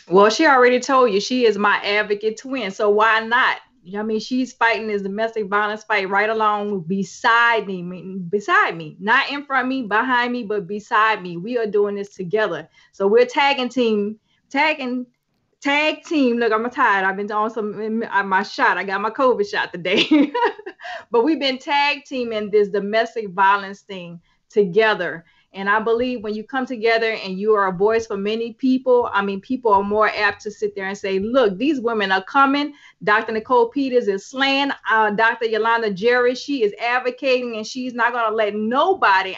Well, she already told you she is my advocate twin. So why not? I mean, she's fighting this domestic violence fight right along beside me, not in front of me, behind me, but beside me. We are doing this together. So we're tag team. Look, I'm tired. I've been on my shot. I got my COVID shot today. But we've been tag teaming this domestic violence thing together. And I believe when you come together and you are a voice for many people, I mean, people are more apt to sit there and say, look, these women are coming. Dr. Nicole Peters is slaying. Dr. Yolanda Jerry, she is advocating, and she's not going to let nobody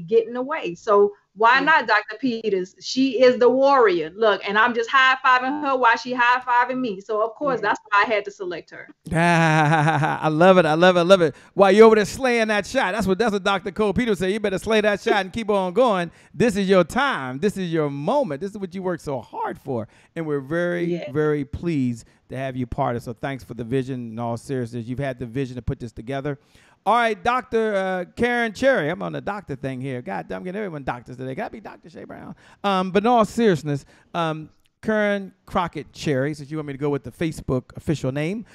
get in the way. So why not, Dr. Peters? She is the warrior. Look, and I'm just high-fiving her while she high-fiving me. So, of course, that's why I had to select her. I love it. While you're over there slaying that shot, that's what Dr. Cole Peters said. You better slay that shot and keep on going. This is your time. This is your moment. This is what you worked so hard for. And we're very, very pleased to have you part of it. So thanks for the vision. In all seriousness, you've had the vision to put this together. All right, Dr. Karen Cherry. I'm on the doctor thing here. God damn, I'm getting everyone doctors today. Got to be Dr. Shay Brown. But in all seriousness, Karen Crockett Cherry, since you want me to go with the Facebook official name.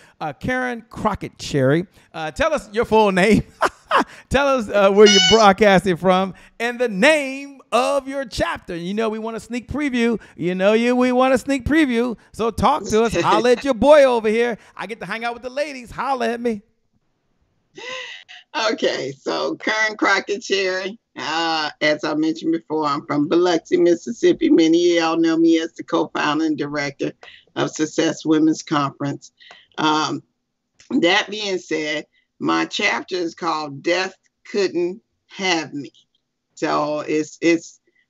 Karen Crockett Cherry. Tell us your full name. Tell us where you're broadcasting from and the name of your chapter. You know we want a sneak preview. We want a sneak preview. So talk to us. Holla at your boy over here. I get to hang out with the ladies. Holla at me. Okay, so Karen Crockett Cherry, as I mentioned before, I'm from Biloxi, Mississippi. Many of y'all know me as the co-founder and director of Success Women's Conference. that being said, my chapter is called Death Couldn't Have Me. So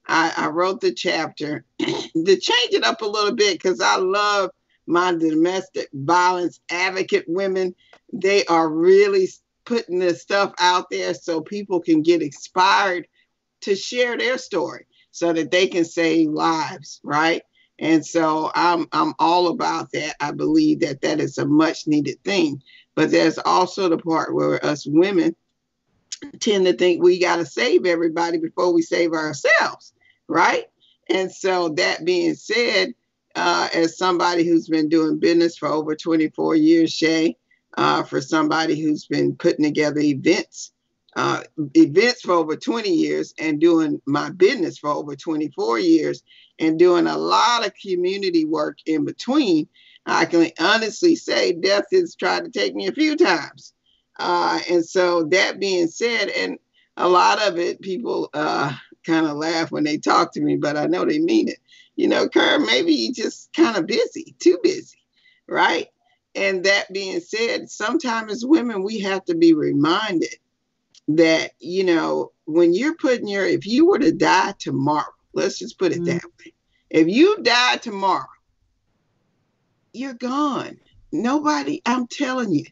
I wrote the chapter to change it up a little bit because I love my domestic violence advocate women. They are really putting this stuff out there so people can get inspired to share their story so that they can save lives, right? And so I'm all about that. I believe that is a much needed thing. But there's also the part where us women tend to think we got to save everybody before we save ourselves, right? And so that being said, as somebody who's been doing business for over 24 years, Shay, for somebody who's been putting together events for over 20 years and doing my business for over 24 years and doing a lot of community work in between, I can honestly say death has tried to take me a few times. And so that being said, and a lot of it, people kind of laugh when they talk to me, but I know they mean it. You know, Kerr, maybe you just kind of busy, too busy, right? And that being said, sometimes as women, we have to be reminded that, you know, when you're if you were to die tomorrow, let's just put it that way. If you die tomorrow, you're gone. Nobody, I'm telling you,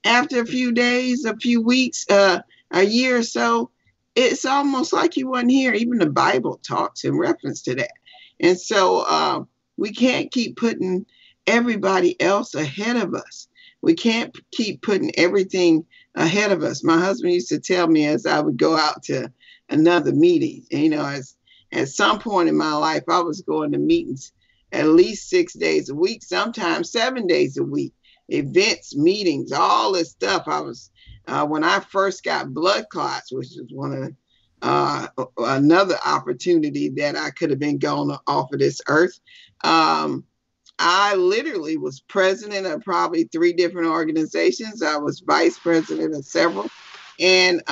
after a few days, a few weeks, a year or so, it's almost like you weren't here. Even the Bible talks in reference to that. And so we can't keep putting everybody else ahead of us. We can't keep putting everything ahead of us. My husband used to tell me as I would go out to another meeting, you know, at some point in my life, I was going to meetings at least 6 days a week, sometimes 7 days a week, events, meetings, all this stuff. I was, when I first got blood clots, which was one of another opportunity that I could have been gone off of this earth. I literally was president of probably 3 different organizations. I was vice president of several, and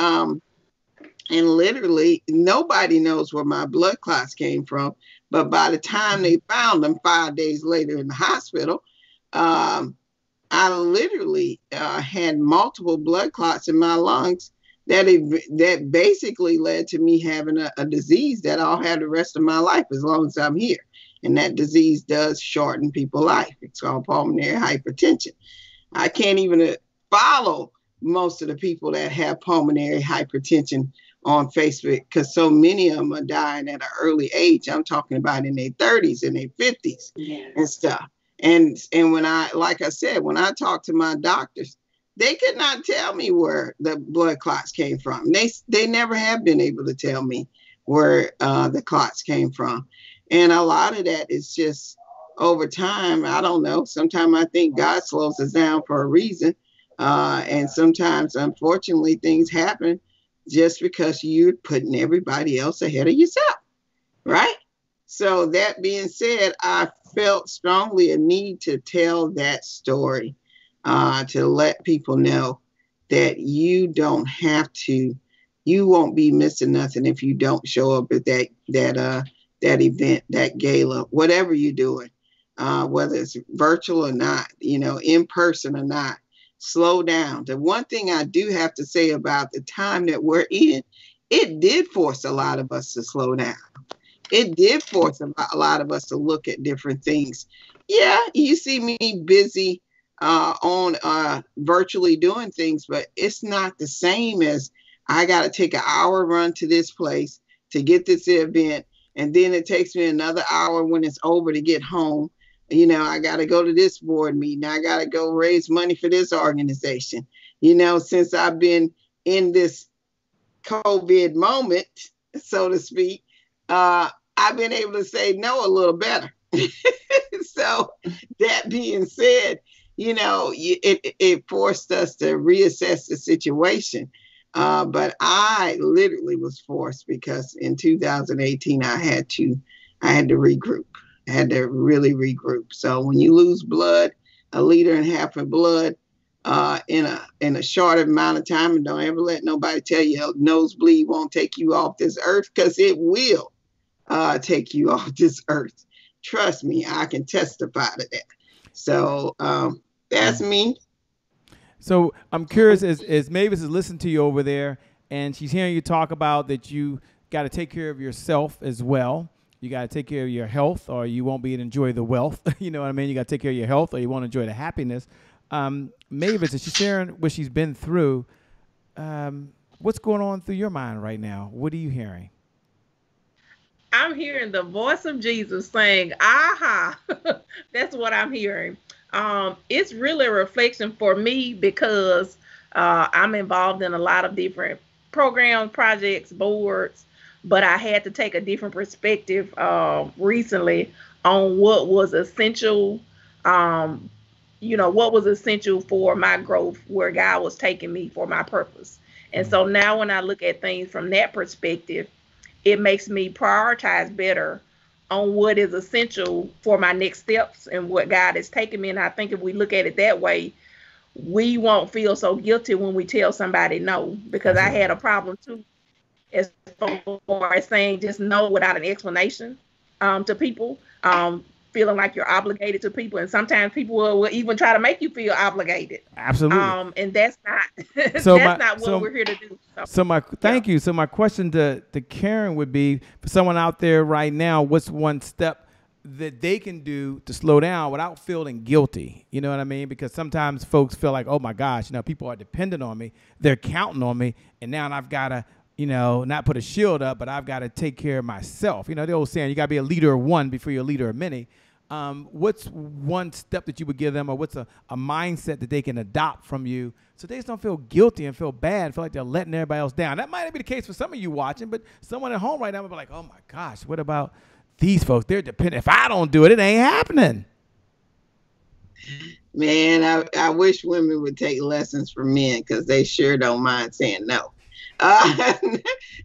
literally nobody knows where my blood clots came from. But by the time they found them 5 days later in the hospital, I literally had multiple blood clots in my lungs that basically led to me having a disease that I'll have the rest of my life as long as I'm here. And that disease does shorten people's life. It's called pulmonary hypertension. I can't even follow most of the people that have pulmonary hypertension on Facebook because so many of them are dying at an early age. I'm talking about in their 30s and their 50s and stuff. And when like I said, when I talked to my doctors, they could not tell me where the blood clots came from. They never have been able to tell me where the clots came from. And a lot of that is just over time. I don't know. Sometimes I think God slows us down for a reason. And sometimes, unfortunately, things happen just because you're putting everybody else ahead of yourself. Right? So that being said, I felt strongly a need to tell that story, to let people know that you don't have to, you won't be missing nothing if you don't show up at that event, that gala, whatever you're doing, whether it's virtual or not, you know, in person or not. Slow down. The one thing I do have to say about the time that we're in, it did force a lot of us to slow down. It did force a lot of us to look at different things. Yeah, you see me busy on virtually doing things, but it's not the same as I got to take an hour run to this place to get this event. And then it takes me another hour when it's over to get home. You know, I got to go to this board meeting. I got to go raise money for this organization. You know, since I've been in this COVID moment, so to speak, I've been able to say no a little better. So that being said, you know, it forced us to reassess the situation. But I literally was forced because in 2018, I had to regroup. I had to really regroup. So when you lose blood, a liter and a half of blood in a short amount of time, and don't ever let nobody tell you a nosebleed won't take you off this earth, because it will take you off this earth. Trust me, I can testify to that. So that's me. So I'm curious, as Mavis is listening to you over there, and she's hearing you talk about that you got to take care of yourself as well. You got to take care of your health, or you won't be able to enjoy the wealth. You know what I mean? You got to take care of your health, or you won't enjoy the happiness. Mavis, as she's sharing what she's been through, what's going on through your mind right now? What are you hearing? I'm hearing the voice of Jesus saying, aha. That's what I'm hearing. It's really a reflection for me because I'm involved in a lot of different programs, projects, boards, but I had to take a different perspective recently on what was essential, what was essential for my growth, where God was taking me for my purpose. And so now when I look at things from that perspective, it makes me prioritize better on what is essential for my next steps and what God is taking me. And I think if we look at it that way, we won't feel so guilty when we tell somebody no, because I had a problem too, as far as saying just no without an explanation to people, feeling like you're obligated to people. And sometimes people will even try to make you feel obligated. Absolutely. And that's not, not what we're here to do. Thank you. So my question to Karen would be, for someone out there right now, what's one step that they can do to slow down without feeling guilty? You know what I mean? Because sometimes folks feel like, oh my gosh, people are dependent on me. They're counting on me. And now I've got to, not put a shield up, but I've got to take care of myself. The old saying, you got to be a leader of one before you're a leader of many. What's one step that you would give them, or what's a mindset that they can adopt from you so they just don't feel guilty and feel bad, feel like they're letting everybody else down? That might not be the case for some of you watching, but someone at home right now would be like, oh my gosh, what about these folks? They're dependent. If I don't do it, it ain't happening. Man, I wish women would take lessons from men, because they sure don't mind saying no.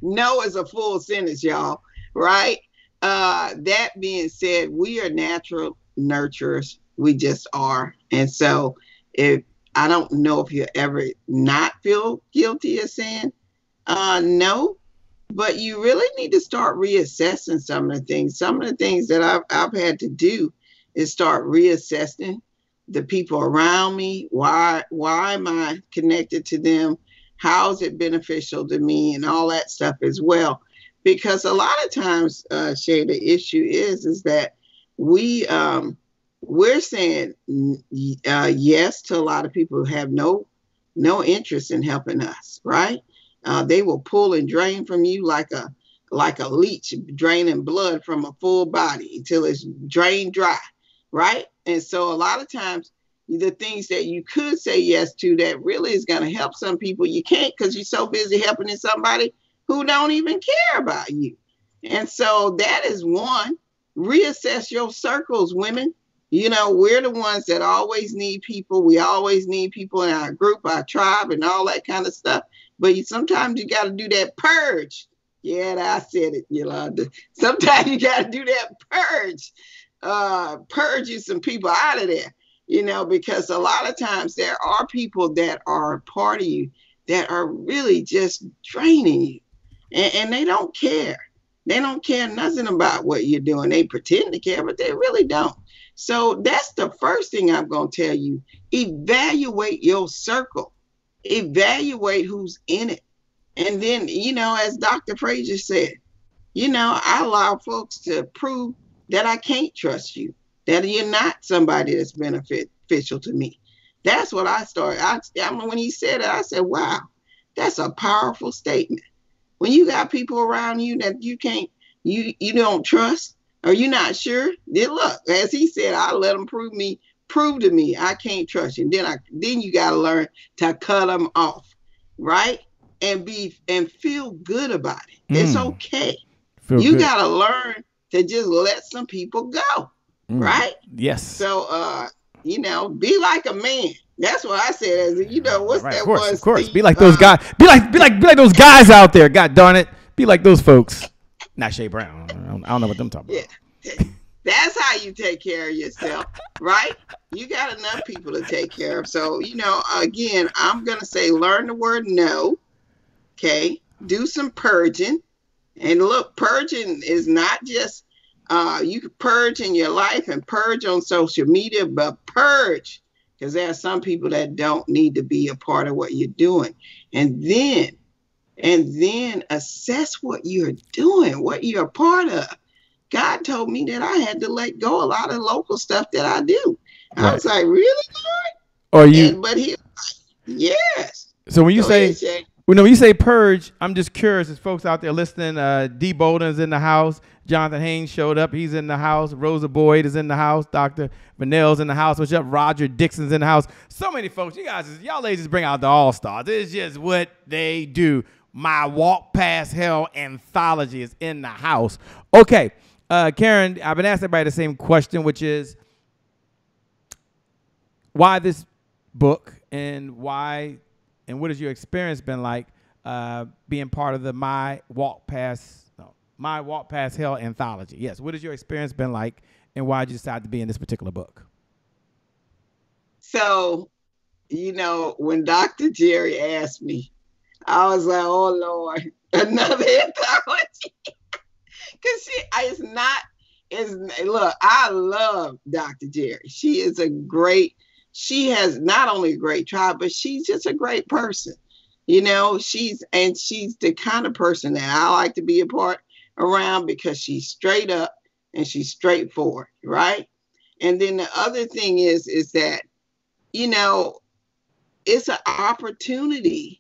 No is a full sentence, y'all, right? That being said, we are natural nurturers. We just are. And so I don't know if you ever not feel guilty of saying no, but you really need to start reassessing some of the things. Some of the things that I've had to do is start reassessing the people around me. Why am I connected to them? How is it beneficial to me, and all that stuff as well? Because a lot of times, Shay, the issue is that we're saying yes to a lot of people who have no interest in helping us, right? They will pull and drain from you like a leech draining blood from a full body until it's drained dry, right? And so a lot of times, the things that you could say yes to that really is going to help some people, you can't, because you're so busy helping somebody who don't even care about you. And so that is one. Reassess your circles, women. We're the ones that always need people. We always need people in our group, our tribe, and all that kind of stuff. But sometimes you got to do that purge. Yeah, I said it, Yolanda. Sometimes you got to do that purge. Purge you some people out of there, because a lot of times there are people that are a part of you that are really just draining you. And they don't care. They don't care nothing about what you're doing. They pretend to care, but they really don't. So that's the first thing I'm going to tell you. Evaluate your circle. Evaluate who's in it. And then, as Dr. Frazier said, I allow folks to prove that I can't trust you, that you're not somebody that's beneficial to me. That's what I started. When he said it, I said, wow, that's a powerful statement. When you got people around you that you don't trust, or you're not sure, then look, as he said, I let them prove to me I can't trust you. And then you got to learn to cut them off, right? And feel good about it. It's okay. You got to learn to just let some people go, right? Yes. So, be like a man. That's what I said. What's right, that? Of course. Be like those guys. Be like those guys out there. God darn it. Be like those folks. Not Shay Brown. I don't know what them talking about. Yeah. That's how you take care of yourself, right? You got enough people to take care of. So, again, I'm going to say learn the word no. Okay. Do some purging. And look, purging is not just, you can purge in your life and purge on social media, but purge because there are some people that don't need to be a part of what you're doing. And then assess what you're doing, what you're a part of. God told me that I had to let go a lot of local stuff that I do. I was like, really, Lord? Or you? But he, yes. So when you Go say, ahead, when you say purge, I'm just curious. There's folks out there listening. D. Bolden's in the house. Jonathan Haynes showed up. He's in the house. Rosa Boyd is in the house. Dr. Vanell's in the house. What's up? Roger Dixon's in the house. So many folks. Y'all ladies bring out the all-stars. It's just what they do. My Walk Past Hell anthology is in the house. Okay. Karen, I've been asking everybody the same question, which is why this book and what has your experience been like being part of the My Walk Past Hell anthology? Yes. What has your experience been like, and why did you decide to be in this particular book? So, when Dr. Jerry asked me, I was like, oh, Lord, another anthology. Because look, I love Dr. Jerry. She has not only a great tribe, but she's just a great person. She's the kind of person that I like to be a part around because she's straight up and she's straightforward, right? And then the other thing is that, it's an opportunity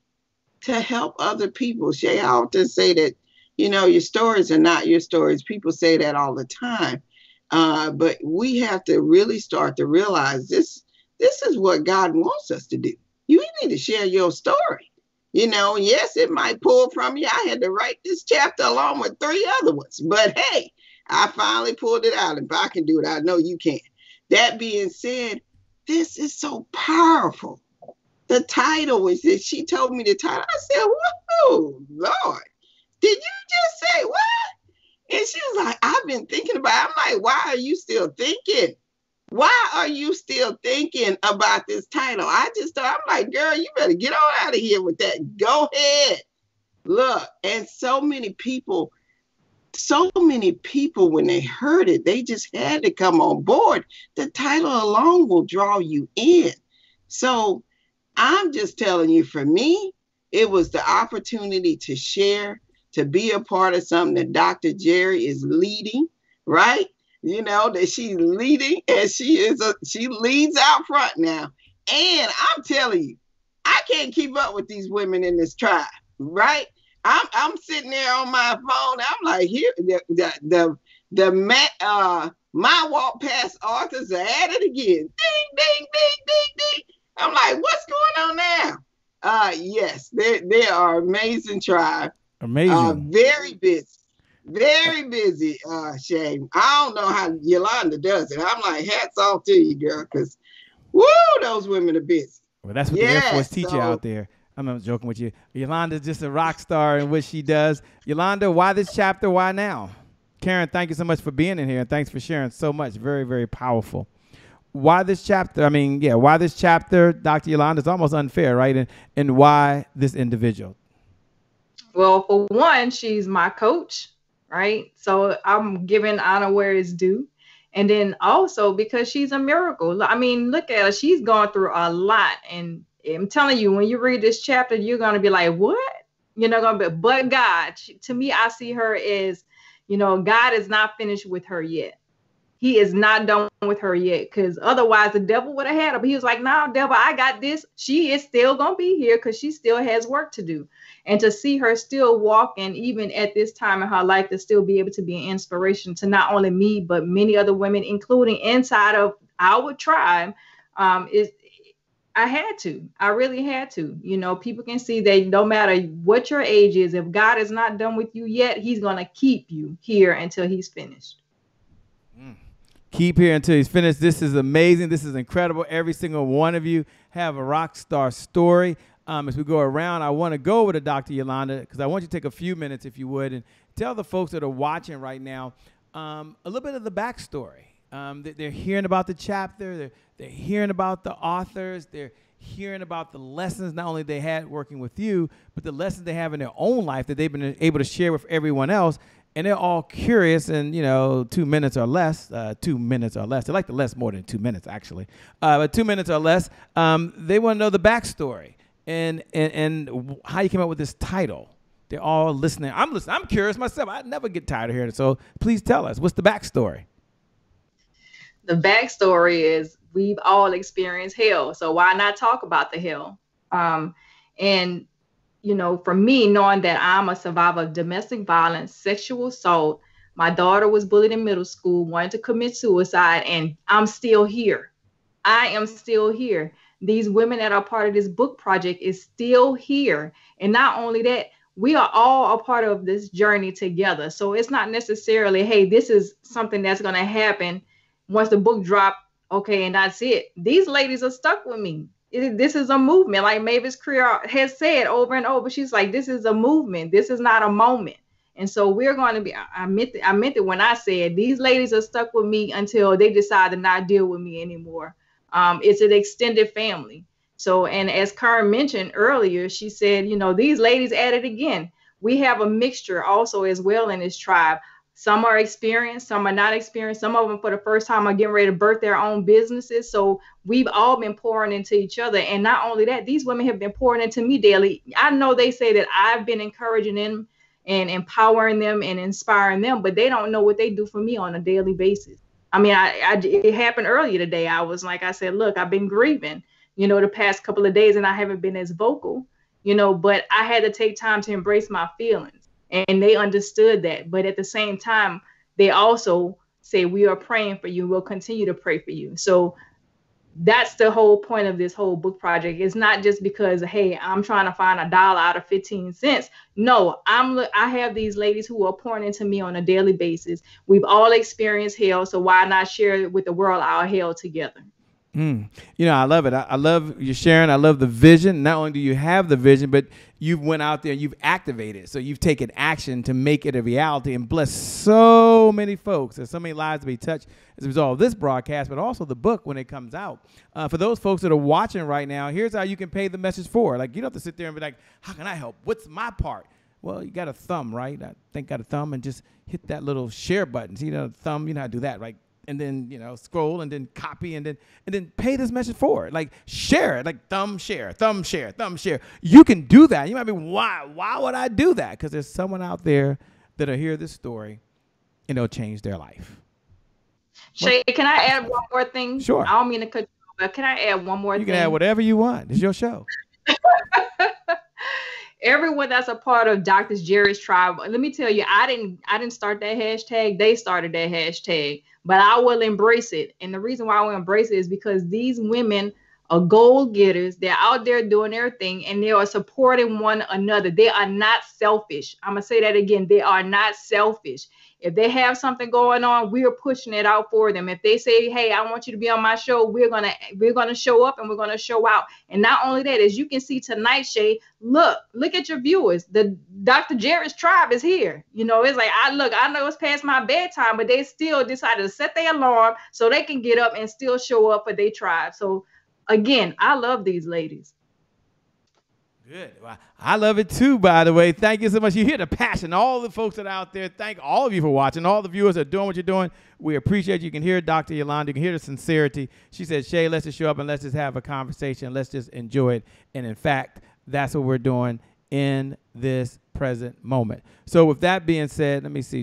to help other people. Shay, I often say that, your stories are not your stories. People say that all the time. But we have to really start to realize this is what God wants us to do. You need to share your story. Yes, it might pull from you. I had to write this chapter along with 3 other ones. But hey, I finally pulled it out. If I can do it, I know you can. That being said, this is so powerful. The title is that she told me the title. I said, whoa, Lord. Did you just say what? And she was like, I've been thinking about it. I'm like, why are you still thinking? Why are you still thinking about this title? I'm like, girl, you better get on out of here with that. Go ahead. Look, and so many people, when they heard it, they just had to come on board. The title alone will draw you in. So I'm just telling you, for me, it was the opportunity to share, to be a part of something that Dr. Jerry is leading, right? That she's leading, and she leads out front now. And I'm telling you, I can't keep up with these women in this tribe, right? I'm sitting there on my phone. I'm like, here, My Walk Past authors are at it again. Ding, ding, ding, ding, ding. I'm like, what's going on now? Yes, they are amazing tribe. Amazing. Very busy. Very busy, Shane. I don't know how Yolanda does it. I'm like, hats off to you, girl, because, woo, those women are busy. Well, that's what the Air Force teach you out there. I'm not joking with you. Yolanda's just a rock star in what she does. Yolanda, why this chapter? Why now? Karen, thank you so much for being in here, and thanks for sharing so much. Very, very powerful. Why this chapter? Why this chapter, Dr. Yolanda? It's almost unfair, right? And why this individual? Well, for one, she's my coach, right? So I'm giving honor where it's due. And then also because she's a miracle. I mean, look at her. She's gone through a lot. And I'm telling you, when you read this chapter, you're going to be like, what? But God, to me, I see her as, God is not finished with her yet. He is not done with her yet, because otherwise the devil would have had her. But he was like, no, devil, I got this. She is still going to be here because she still has work to do. And to see her still walking, even at this time in her life, to still be able to be an inspiration to not only me, but many other women, including inside of our tribe, I really had to. People can see that no matter what your age is, if God is not done with you yet, he's going to keep you here until he's finished. Keep here until he's finished. This is amazing. This is incredible. Every single one of you have a rock star story. As we go around, I want to go over to Dr. Yolanda because I want you to take a few minutes, if you would, and tell the folks that are watching right now a little bit of the backstory. They're hearing about the chapter. They're hearing about the authors. They're hearing about the lessons not only they had working with you, but the lessons they have in their own life that they've been able to share with everyone else. and they're all curious in, 2 minutes or less. 2 minutes or less. They like the less more than 2 minutes, actually. But 2 minutes or less. They want to know the backstory and how you came up with this title. They're all listening. I'm listening. I'm curious myself. I never get tired of hearing it. So please tell us, what's the backstory? The backstory is we've all experienced hell. So why not talk about the hell? And for me, knowing that I'm a survivor of domestic violence, sexual assault, my daughter was bullied in middle school, wanted to commit suicide, and I'm still here. I am still here. These women that are part of this book project is still here. And not only that, we are all a part of this journey together. So it's not necessarily, hey, this is something that's going to happen once the book drop, okay, and that's it. These ladies are stuck with me. This is a movement. Like Mavis Clear has said over and over, she's like, this is a movement. This is not a moment. And so we're going to be, I meant it when I said these ladies are stuck with me until they decide to not deal with me anymore. It's an extended family. So, and as Karen mentioned earlier, she said, these ladies at it again. We have a mixture also as well in this tribe. Some are experienced, some are not experienced. Some of them for the first time are getting ready to birth their own businesses. So we've all been pouring into each other. And not only that, these women have been pouring into me daily. I know they say that I've been encouraging them and empowering them and inspiring them, but they don't know what they do for me on a daily basis. I mean, it happened earlier today. I said, look, I've been grieving, the past couple of days, and I haven't been as vocal, but I had to take time to embrace my feelings. And they understood that. But at the same time, they also say, we are praying for you. We'll continue to pray for you. So that's the whole point of this whole book project. It's not just because, hey, I'm trying to find $1 out of 15 cents. No, I have these ladies who are pouring into me on a daily basis. We've all experienced hell. So why not share with the world our hell together? I love it. I love you sharing. I love the vision. Not only do you have the vision, but you've went out there and you've activated. So you've taken action to make it a reality and bless so many folks. There's so many lives to be touched as a result of this broadcast, but also the book when it comes out. For those folks that are watching right now, here's how you can pay the message forward. Like, you don't have to sit there and be like, how can I help? What's my part? Well, you got a thumb, right? I think got a thumb, and just hit that little share button. See, thumb, you know how to do that, right? And then, scroll and then copy and then pay this message forward. Like, share it, like thumb share, thumb share, thumb share. You can do that. You might be, why would I do that? Because there's someone out there that'll hear this story and it'll change their life. Shay, can I add one more thing? Sure. I don't mean to cut you off, but can I add one more thing? You can add whatever you want. It's your show. Everyone that's a part of Dr. Jerry's tribe, let me tell you, I didn't start that hashtag. They started that hashtag. But I will embrace it. And the reason why I will embrace it is because these women are goal getters. They're out there doing their thing, and they are supporting one another. They are not selfish. I'm going to say that again. They are not selfish. If they have something going on, we are pushing it out for them. If they say, hey, I want you to be on my show, we're gonna show up and we're going to show out. And not only that, as you can see tonight, Shay, look at your viewers. The Dr. Jerry's tribe is here. It's like, I know it's past my bedtime, but they still decided to set their alarm so they can get up and still show up for their tribe. So again, I love these ladies. Good. Well, I love it too, by the way. Thank you so much. You hear the passion. All the folks that are out there, thank all of you for watching. All the viewers that are doing what you're doing. We appreciate you. You can hear Dr. Yolanda. You can hear the sincerity. She said, Shay, let's just show up and let's just have a conversation. Let's just enjoy it. And in fact, that's what we're doing in this present moment. So with that being said, let me see.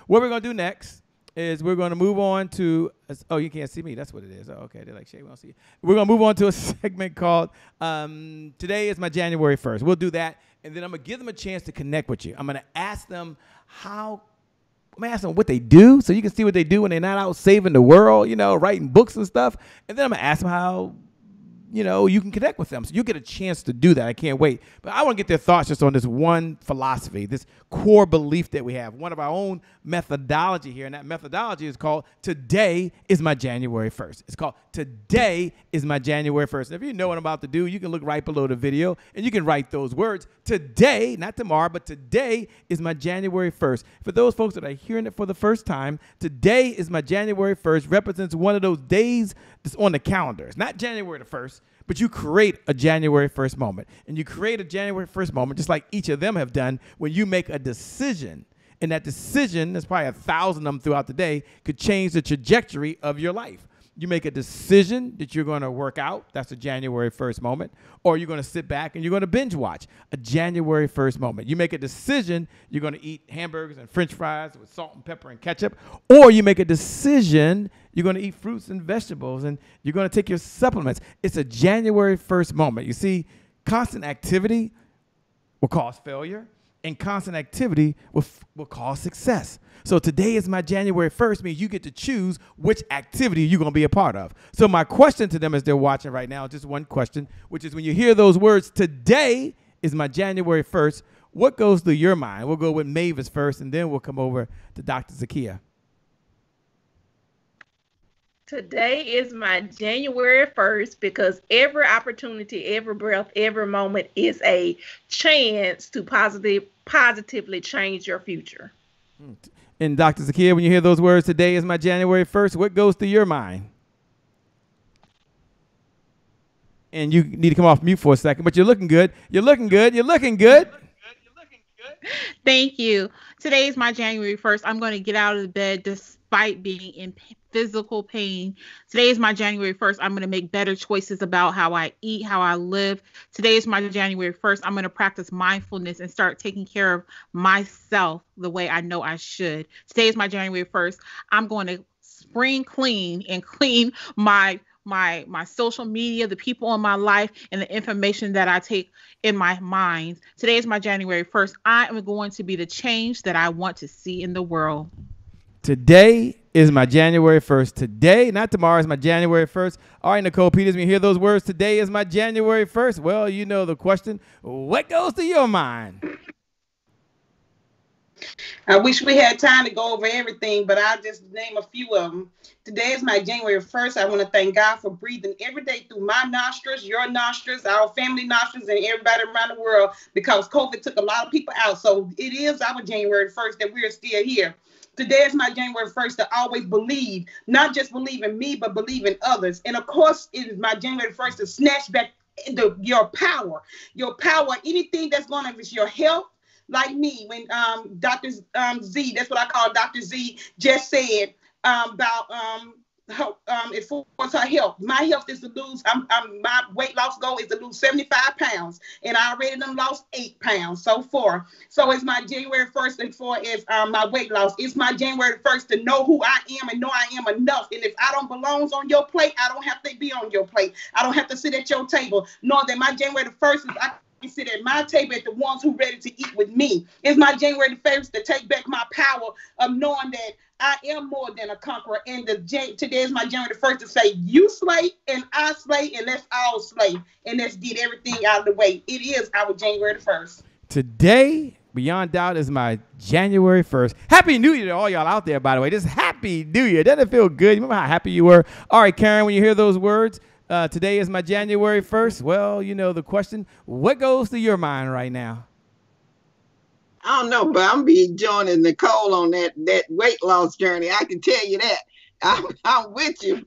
What we're going to do next is we're going to move on to, oh, you can't see me. That's what it is. Oh, okay. They're like, Shay, we don't see you. We're going to move on to a segment called Today is My January 1st. We'll do that, and then I'm going to give them a chance to connect with you. I'm going to ask them what they do so you can see what they do when they're not out saving the world, writing books and stuff. And then I'm going to ask them how you can connect with them. So you get a chance to do that. I can't wait. But I want to get their thoughts just on this one philosophy, this core belief that we have, one of our own methodology here. And that methodology is called Today is My January 1st. It's called Today is My January 1st. And if you know what I'm about to do, you can look right below the video and you can write those words. Today, not tomorrow, but today is my January 1st. For those folks that are hearing it for the first time, today is my January 1st represents one of those days that's on the calendar. It's not January the 1st, but you create a January 1st moment. And you create a January 1st moment, just like each of them have done, when you make a decision. And that decision, there's probably 1,000 of them throughout the day, could change the trajectory of your life. You make a decision that you're going to work out. That's a January 1st moment. Or you're going to sit back and you're going to binge watch. A January 1st moment. You make a decision you're going to eat hamburgers and French fries with salt and pepper and ketchup. Or you make a decision you're going to eat fruits and vegetables and you're going to take your supplements. It's a January 1st moment. You see, constant activity will cause failure, and constant activity will cause success. So today is my January 1st, means you get to choose which activity you're going to be a part of. So my question to them as they're watching right now, just one question, which is when you hear those words, today is my January 1st, what goes through your mind? We'll go with Mavis first, and then we'll come over to Dr. Zakia. Today is my January 1st because every opportunity, every breath, every moment is a chance to positively change your future. And Dr. Zakia, when you hear those words, today is my January 1st, what goes through your mind? And you need to come off mute for a second, but you're looking good. You're looking good. You're looking good. Thank you. Today is my January 1st. I'm going to get out of the bed despite being in physical pain. Today is my January 1st. I'm going to make better choices about how I eat, how I live. Today is my January 1st. I'm going to practice mindfulness and start taking care of myself the way I know I should. Today is my January 1st. I'm going to spring clean and clean my social media, the people in my life, and the information that I take in my mind. Today is my January 1st. I am going to be the change that I want to see in the world. Today is my January 1st. Today, not tomorrow, is my January 1st. All right, Nicole Peters, when you hear those words, today is my January 1st. Well, you know the question. What goes to your mind? I wish we had time to go over everything, but I'll just name a few of them. Today is my January 1st. I want to thank God for breathing every day through my nostrils, your nostrils, our family nostrils, and everybody around the world, because COVID took a lot of people out. So it is our January 1st that we're still here. Today is my January 1st to always believe, not just believe in me, but believe in others. And of course, it is my January 1st to snatch back your power, anything that's going on with your health. Like me, when Dr. Z, that's what I call Dr. Z, just said about it for her health. My health is to lose, my weight loss goal is to lose 75 pounds. And I already done lost 8 pounds so far. So it's my January 1st and for is my weight loss. It's my January 1st to know who I am and know I am enough. And if I don't belong on your plate, I don't have to be on your plate. I don't have to sit at your table. Knowing that my January 1st is I sit at my table at the ones who ready to eat with me. It's my January 1st to take back my power of knowing that I am more than a conqueror. And today is my January 1st to say, you slay and I slay and let's all slay. And let's get everything out of the way. It is our January 1st. Today, beyond doubt, is my January 1st. Happy New Year to all y'all out there, by the way. Just Happy New Year. Doesn't it feel good? Remember how happy you were? All right, Karen, when you hear those words, today is my January 1st. Well, you know the question. What goes through your mind right now? I don't know, but I'm be joining Nicole on that weight loss journey. I can tell you that. I'm with you,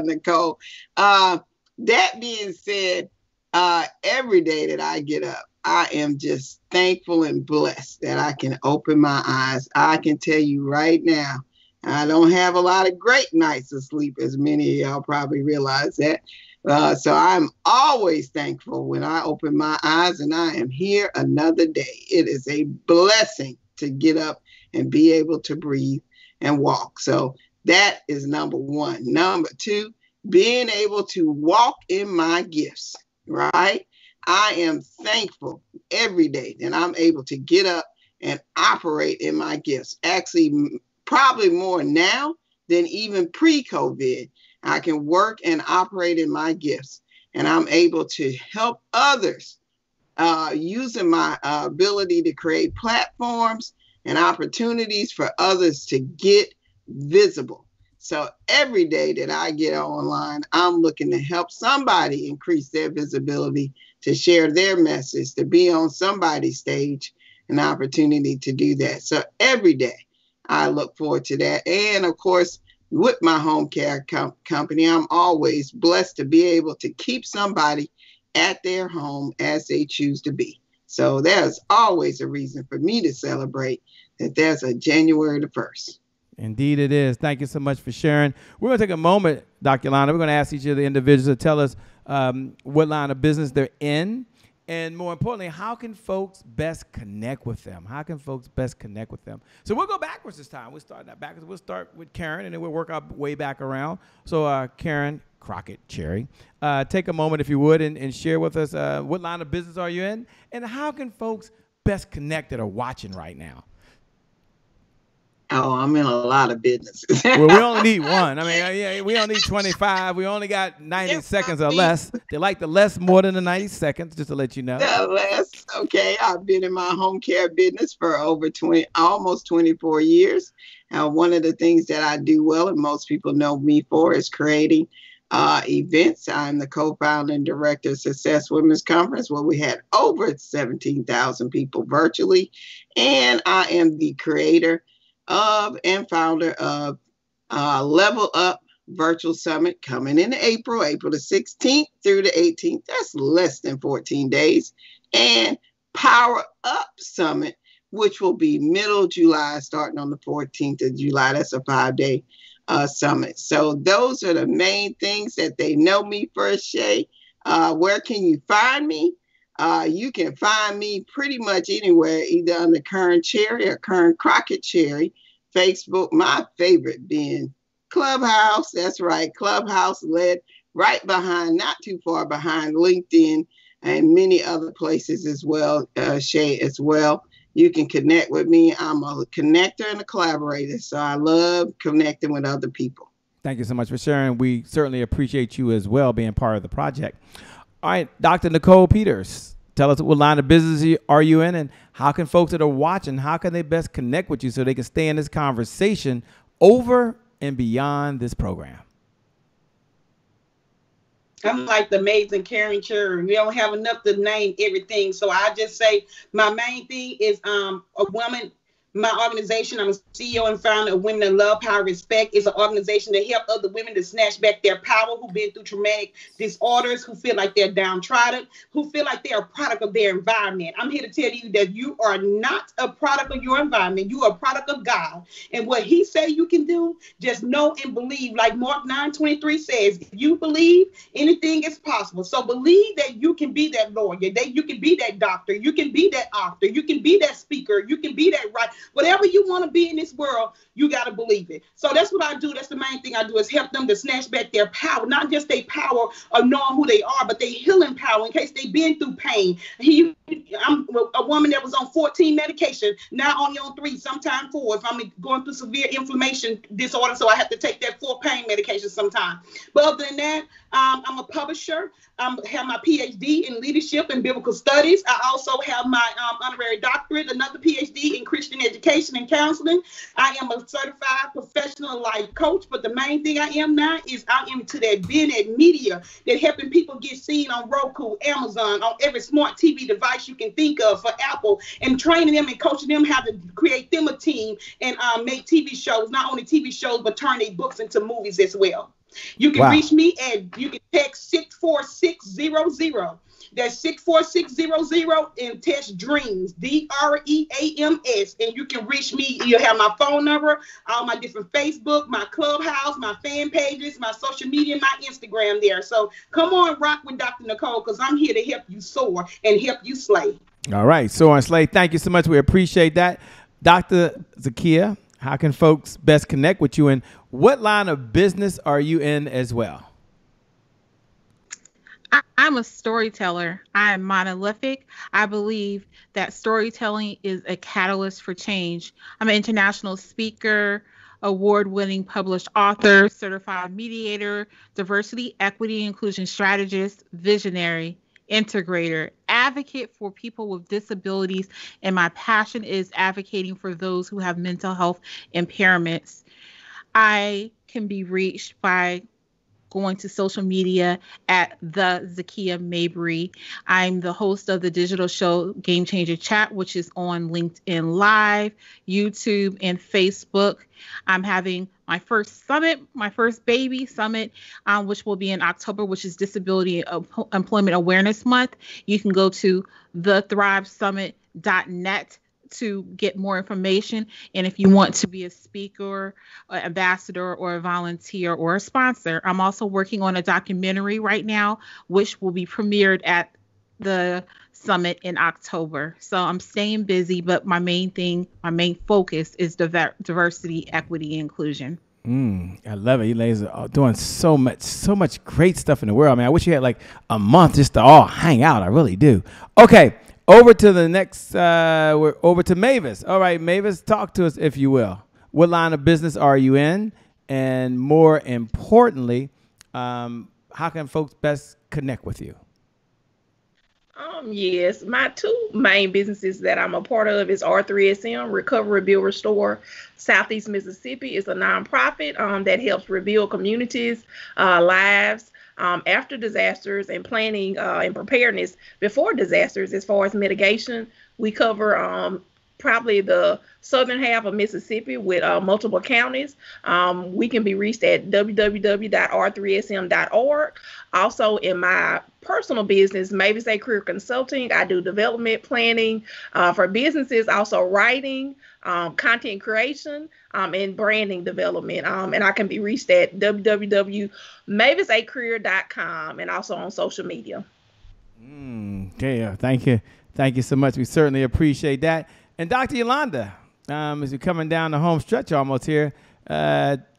Nicole. That being said, every day that I get up, I am just thankful and blessed that I can open my eyes. I can tell you right now, I don't have a lot of great nights of sleep, as many of y'all probably realize that. So I'm always thankful when I open my eyes and I am here another day. It is a blessing to get up and be able to breathe and walk. So that is number one. Number two, being able to walk in my gifts, right? I am thankful every day that I'm able to get up and operate in my gifts. Actually, probably more now than even pre-COVID. I can work and operate in my gifts, and I'm able to help others using my ability to create platforms and opportunities for others to get visible. So every day that I get online, I'm looking to help somebody increase their visibility, to share their message, to be on somebody's stage, an opportunity to do that. So every day I look forward to that. And of course, with my home care company, I'm always blessed to be able to keep somebody at their home as they choose to be. So there's always a reason for me to celebrate that there's a January the 1st. Indeed it is. Thank you so much for sharing. We're going to take a moment, Dr. Yolanda. We're going to ask each of the individuals to tell us what line of business they're in. And more importantly, how can folks best connect with them? How can folks best connect with them? So we'll go backwards this time. We'll start that backwards. We'll start with Karen, and then we'll work our way back around. So Karen Crockett Cherry, take a moment, if you would, and share with us what line of business are you in, and how can folks best connect that are watching right now? Oh, I'm in a lot of businesses. Well, we only need one. I mean, yeah, we don't need 25. We only got 90 seconds or less. They like the less more than the 90 seconds, just to let you know. Less. Okay. I've been in my home care business for over almost 24 years. One of the things that I do well, and most people know me for, is creating events. I'm the co-founder and director of Success Women's Conference, where we had over 17,000 people virtually. And I am the creator of and founder of Level Up Virtual Summit, coming in April the 16th through the 18th. That's less than 14 days. And Power Up Summit, which will be middle July, starting on the 14th of July. That's a 5-day summit. So those are the main things that they know me for, Shay. Where can you find me? You can find me pretty much anywhere, either under Karen Cherry or Karen Crockett Cherry. Facebook, my favorite being Clubhouse. That's right, Clubhouse, led right behind, not too far behind LinkedIn and many other places as well, Shay, as well. You can connect with me. I'm a connector and a collaborator, so I love connecting with other people. Thank you so much for sharing. We certainly appreciate you as well being part of the project. All right, Dr. Nicole Peters, tell us what line of business are you in, and how can folks that are watching, how can they best connect with you so they can stay in this conversation over and beyond this program? I'm like the amazing Karen Cherry. We don't have enough to name everything. So I just say my main thing is a woman. My organization, I'm a CEO and founder of Women in Love, Power, Respect. Is an organization that helps other women to snatch back their power, who've been through traumatic disorders, who feel like they're downtrodden, who feel like they're a product of their environment. I'm here to tell you that you are not a product of your environment. You are a product of God. And what he say you can do, just know and believe. Like Mark 9:23 says, if you believe, anything is possible. So believe that you can be that lawyer, that you can be that doctor, you can be that author, you can be that speaker, you can be that writer. Whatever you want to be in this world, you got to believe it. So that's what I do. That's the main thing I do, is help them to snatch back their power, not just their power of knowing who they are, but their healing power in case they've been through pain. I'm a woman that was on 14 medication, now only on 3, sometimes 4. If I'm going through severe inflammation disorder, so I have to take that 4 pain medication sometimes. But other than that, I'm a publisher. I have my PhD in leadership and biblical studies. I also have my honorary doctorate, another PhD in Christian education and counseling. I am a certified professional life coach, but the main thing I am now is I am to that being at media, that helping people get seen on Roku, Amazon, on every smart TV device you can think of for Apple, and training them and coaching them how to create them a team and make TV shows, not only TV shows, but turn their books into movies as well. You can reach me at, you can text 64600. That's 64600 and text DREAMS, DREAMS. And you can reach me. You'll have my phone number, all my different Facebook, my Clubhouse, my fan pages, my social media, my Instagram there. So come on, rock with Dr. Nicole, because I'm here to help you soar and help you slay. All right, soar and slay. Thank you so much. We appreciate that. Dr. Zakia, how can folks best connect with you, and what line of business are you in as well? I'm a storyteller. I am monolithic. I believe that storytelling is a catalyst for change. I'm an international speaker, award-winning published author, certified mediator, diversity, equity, inclusion strategist, visionary, integrator, advocate for people with disabilities, and my passion is advocating for those who have mental health impairments. I can be reached by going to social media at the Zakia Mabry. I'm the host of the digital show Game Changer Chat, which is on LinkedIn Live, YouTube, and Facebook. I'm having my first summit, my first baby summit, which will be in October, which is Disability Employment Awareness Month. You can go to thethrivesummit.net to get more information. And if you want to be a speaker, an ambassador, or a volunteer, or a sponsor, I'm also working on a documentary right now, which will be premiered at the summit in October. So I'm staying busy, but my main focus is diversity, equity, and inclusion. I love it. You ladies are doing so much great stuff in the world. I mean, I wish you had like a month just to all hang out. I really do. Okay, over to the next. We're over to Mavis. All right, Mavis, talk to us if you will. What line of business are you in, and more importantly, how can folks best connect with you? Yes, my two main businesses that I'm a part of is R3SM, Recover, Rebuild, Restore Southeast Mississippi. It's a nonprofit that helps rebuild communities, lives after disasters, and planning and preparedness before disasters. As far as mitigation, we cover probably the southern half of Mississippi with multiple counties. We can be reached at www.r3sm.org. Also, in my personal business, Mavis A Career Consulting, I do development planning for businesses, also writing, content creation, and branding development. And I can be reached at www.mavisacareer.com and also on social media. Okay, thank you so much. We certainly appreciate that. And Dr. Yolanda, as you're coming down the home stretch almost here,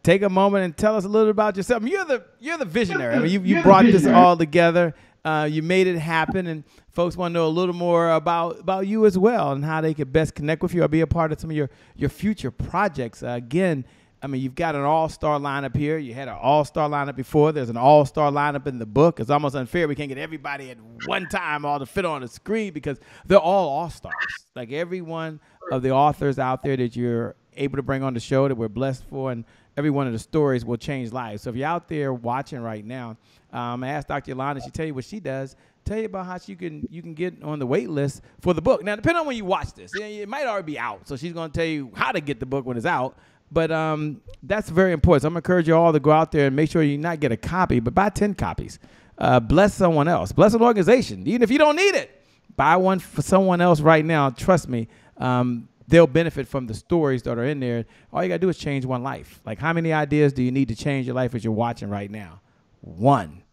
take a moment and tell us a little about yourself. I mean, you're the visionary. I mean, you brought this all together. You made it happen, and folks want to know a little more about you as well and how they could best connect with you or be a part of some of your future projects. Again, I mean, you've got an all-star lineup here. You had an all-star lineup before. There's an all-star lineup in the book. It's almost unfair. We can't get everybody at one time all to fit on the screen because they're all all-stars. Like every one of the authors out there that you're able to bring on the show that we're blessed for, and every one of the stories will change lives. So if you're out there watching right now, I asked Dr. Yolanda, she tell you what she does, tell you about how you can get on the wait list for the book. Now, depending on when you watch this, it might already be out. So she's going to tell you how to get the book when it's out. But that's very important. So I'm going to encourage you all to go out there and make sure you not get a copy, but buy 10 copies. Bless someone else. Bless an organization. Even if you don't need it, buy one for someone else right now. Trust me, they'll benefit from the stories that are in there. All you got to do is change one life. Like how many ideas do you need to change your life as you're watching right now? One.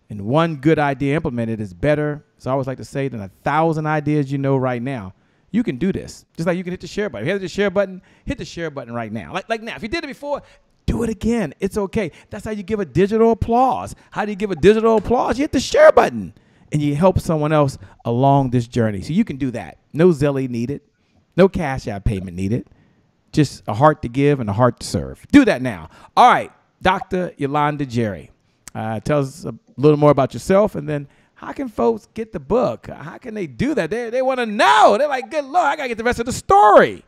And one good idea implemented is better, so I always like to say, than 1,000 ideas you know right now. You can do this. Just like you can hit the share button. If you hit the share button, hit the share button right now. Like now. If you did it before, do it again. It's okay. That's how you give a digital applause. How do you give a digital applause? You hit the share button, and you help someone else along this journey. So you can do that. No Zelle needed. No Cash App payment needed. Just a heart to give and a heart to serve. Do that now. All right, Dr. Yolanda Jerry. Tell us a little more about yourself, and then how can folks get the book? How can they do that? They want to know. They're like, good Lord, I got to get the rest of the story.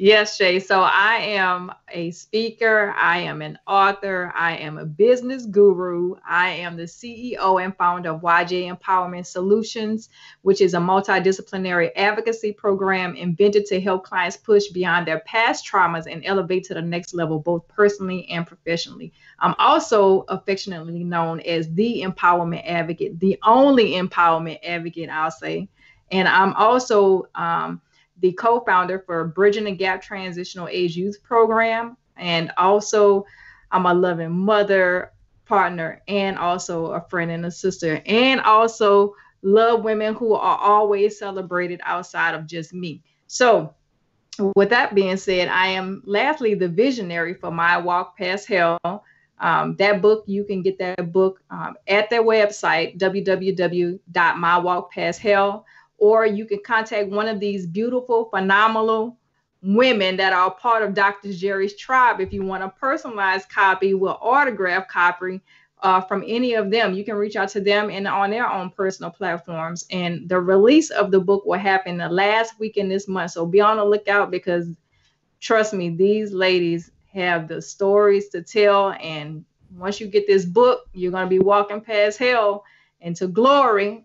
Yes, Shay. So I am a speaker. I am an author. I am a business guru. I am the CEO and founder of YJ Empowerment Solutions, which is a multidisciplinary advocacy program invented to help clients push beyond their past traumas and elevate to the next level, both personally and professionally. I'm also affectionately known as the empowerment advocate, the only empowerment advocate, I'll say. And I'm also the co-founder for Bridging the Gap Transitional Age Youth Program. And also I'm a loving mother, partner, and also a friend and a sister, and also love women who are always celebrated outside of just me. So with that being said, I am lastly the visionary for My Walk Past Hell. That book, you can get that book at their website, www.mywalkpasthell. Or you can contact one of these beautiful, phenomenal women that are part of Dr. Jerry's tribe. If you want a personalized copy with autograph copy from any of them, you can reach out to them and on their own personal platforms. And the release of the book will happen the last weekend this month. So be on the lookout, because trust me, these ladies have the stories to tell. And once you get this book, you're going to be walking past hell into glory.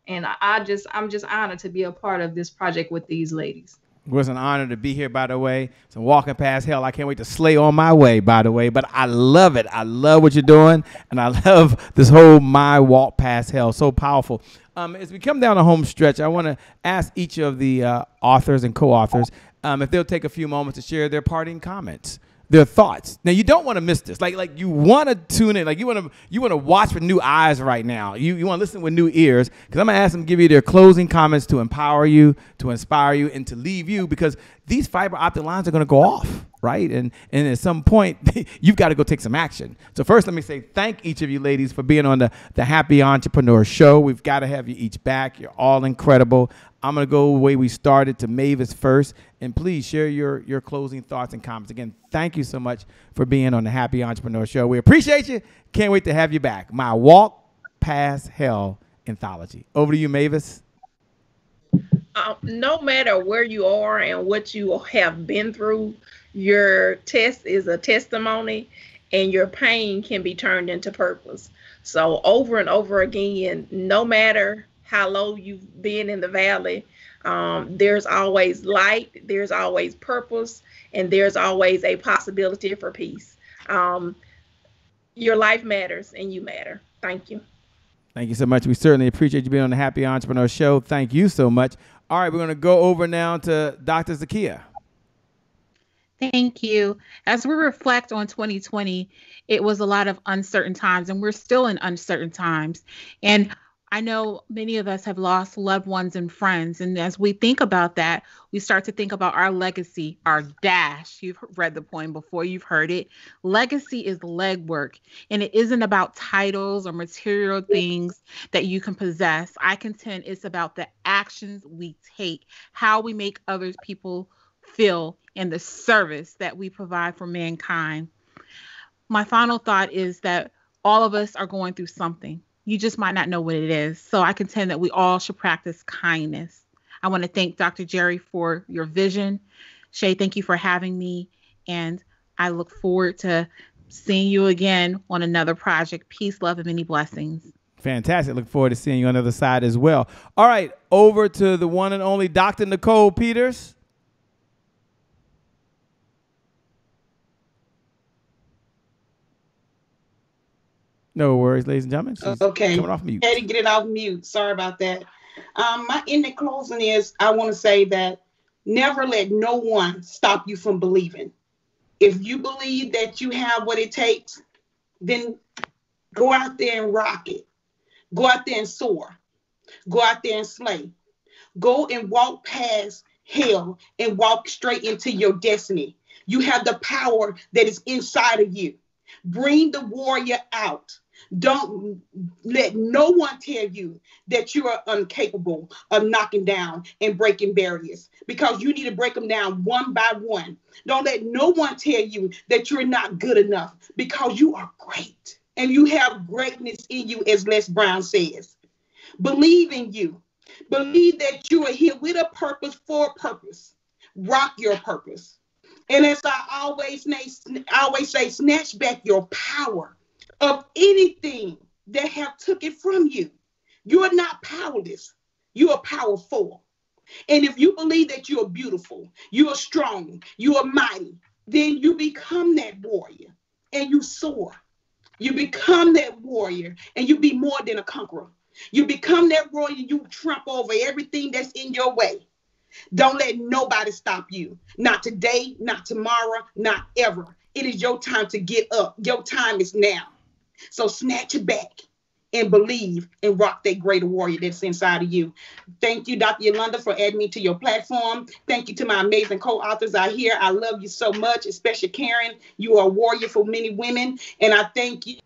And I'm just honored to be a part of this project with these ladies. It was an honor to be here, by the way. So walking past hell, I can't wait to slay on my way, by the way. But I love it. I love what you're doing. And I love this whole My Walk Past Hell. So powerful. As we come down the home stretch, I want to ask each of the authors and co-authors if they'll take a few moments to share their parting comments, their thoughts. Now, you don't want to miss this. Like you want to tune in. Like you want to watch with new eyes right now. You want to listen with new ears, because I'm going to ask them to give you their closing comments to empower you, to inspire you, and to leave you, because these fiber optic lines are going to go off, right? And at some point, you've got to go take some action. So first, let me say thank each of you ladies for being on the Happy Entrepreneur Show. We've got to have you each back. You're all incredible. I'm going to go the way we started to Mavis first. And please share your closing thoughts and comments. Again, thank you so much for being on the Happy Entrepreneur Show. We appreciate you. Can't wait to have you back. My Walk Past Hell anthology. Over to you, Mavis. No matter where you are and what you have been through, your test is a testimony, and your pain can be turned into purpose. So over and over again, no matter how low you've been in the valley, there's always light, there's always purpose, and there's always a possibility for peace. Your life matters, and you matter. Thank you. Thank you so much. We certainly appreciate you being on the Happy Entrepreneur Show. Thank you so much. All right, we're going to go over now to Dr. Zakia. Thank you. As we reflect on 2020, it was a lot of uncertain times, and we're still in uncertain times. And I know many of us have lost loved ones and friends. And as we think about that, we start to think about our legacy, our dash. You've read the poem before, you've heard it. Legacy is legwork, and it isn't about titles or material things that you can possess. I contend it's about the actions we take, how we make other people feel, and the service that we provide for mankind. My final thought is that all of us are going through something. You just might not know what it is. So I contend that we all should practice kindness. I want to thank Dr. Jerry for your vision. Shay, thank you for having me. And I look forward to seeing you again on another project. Peace, love, and many blessings. Fantastic. Look forward to seeing you on the other side as well. All right, over to the one and only Dr. Nicole Peters. No worries, ladies and gentlemen. She's coming off mute. Had to get it off mute. Sorry about that. My ending closing is, I want to say that never let no one stop you from believing. If you believe that you have what it takes, then go out there and rock it. Go out there and soar. Go out there and slay. Go and walk past hell and walk straight into your destiny. You have the power that is inside of you. Bring the warrior out. Don't let no one tell you that you are incapable of knocking down and breaking barriers, because you need to break them down one by one. Don't let no one tell you that you're not good enough, because you are great and you have greatness in you, as Les Brown says. Believe in you. Believe that you are here with a purpose, for a purpose. Rock your purpose. And as I always say, snatch back your power of anything that have took it from you. You are not powerless. You are powerful. And if you believe that you are beautiful, you are strong, you are mighty, then you become that warrior and you soar. You become that warrior and you be more than a conqueror. You become that warrior, you trample over everything that's in your way. Don't let nobody stop you. Not today, not tomorrow, not ever. It is your time to get up. Your time is now. So snatch it back and believe and rock that greater warrior that's inside of you. Thank you, Dr. Yolanda, for adding me to your platform. Thank you to my amazing co-authors out here. I love you so much, especially Karen. You are a warrior for many women. And I thank you,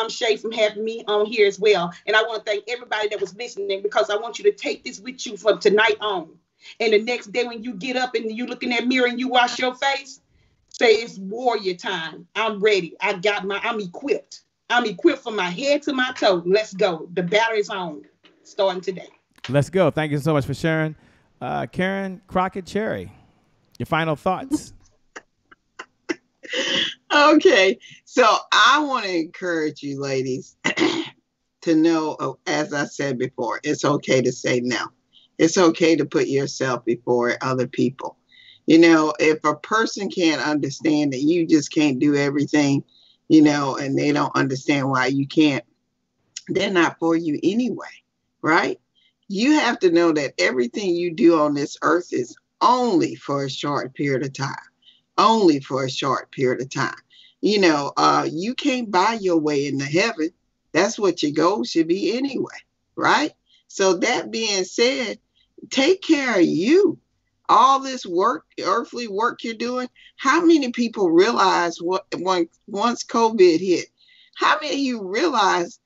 Shay, for having me on here as well. And I want to thank everybody that was listening, because I want you to take this with you from tonight on. And the next day when you get up and you look in that mirror and you wash your face, say it's warrior time. I'm ready. I'm equipped. I'm equipped from my head to my toe. Let's go. The battle is on, starting today. Let's go. Thank you so much for sharing. Karen Crockett Cherry, your final thoughts. Okay. So I want to encourage you ladies to know, as I said before, it's okay to say no. It's okay to put yourself before other people. You know, if a person can't understand that you just can't do everything, you know, and they don't understand why you can't, they're not for you anyway, right? You have to know that everything you do on this earth is only for a short period of time. Only for a short period of time. You know, you can't buy your way into heaven. That's what your goal should be anyway, right? So that being said, take care of you. All this work, earthly work you're doing, how many people realize once COVID hit, how many of you realize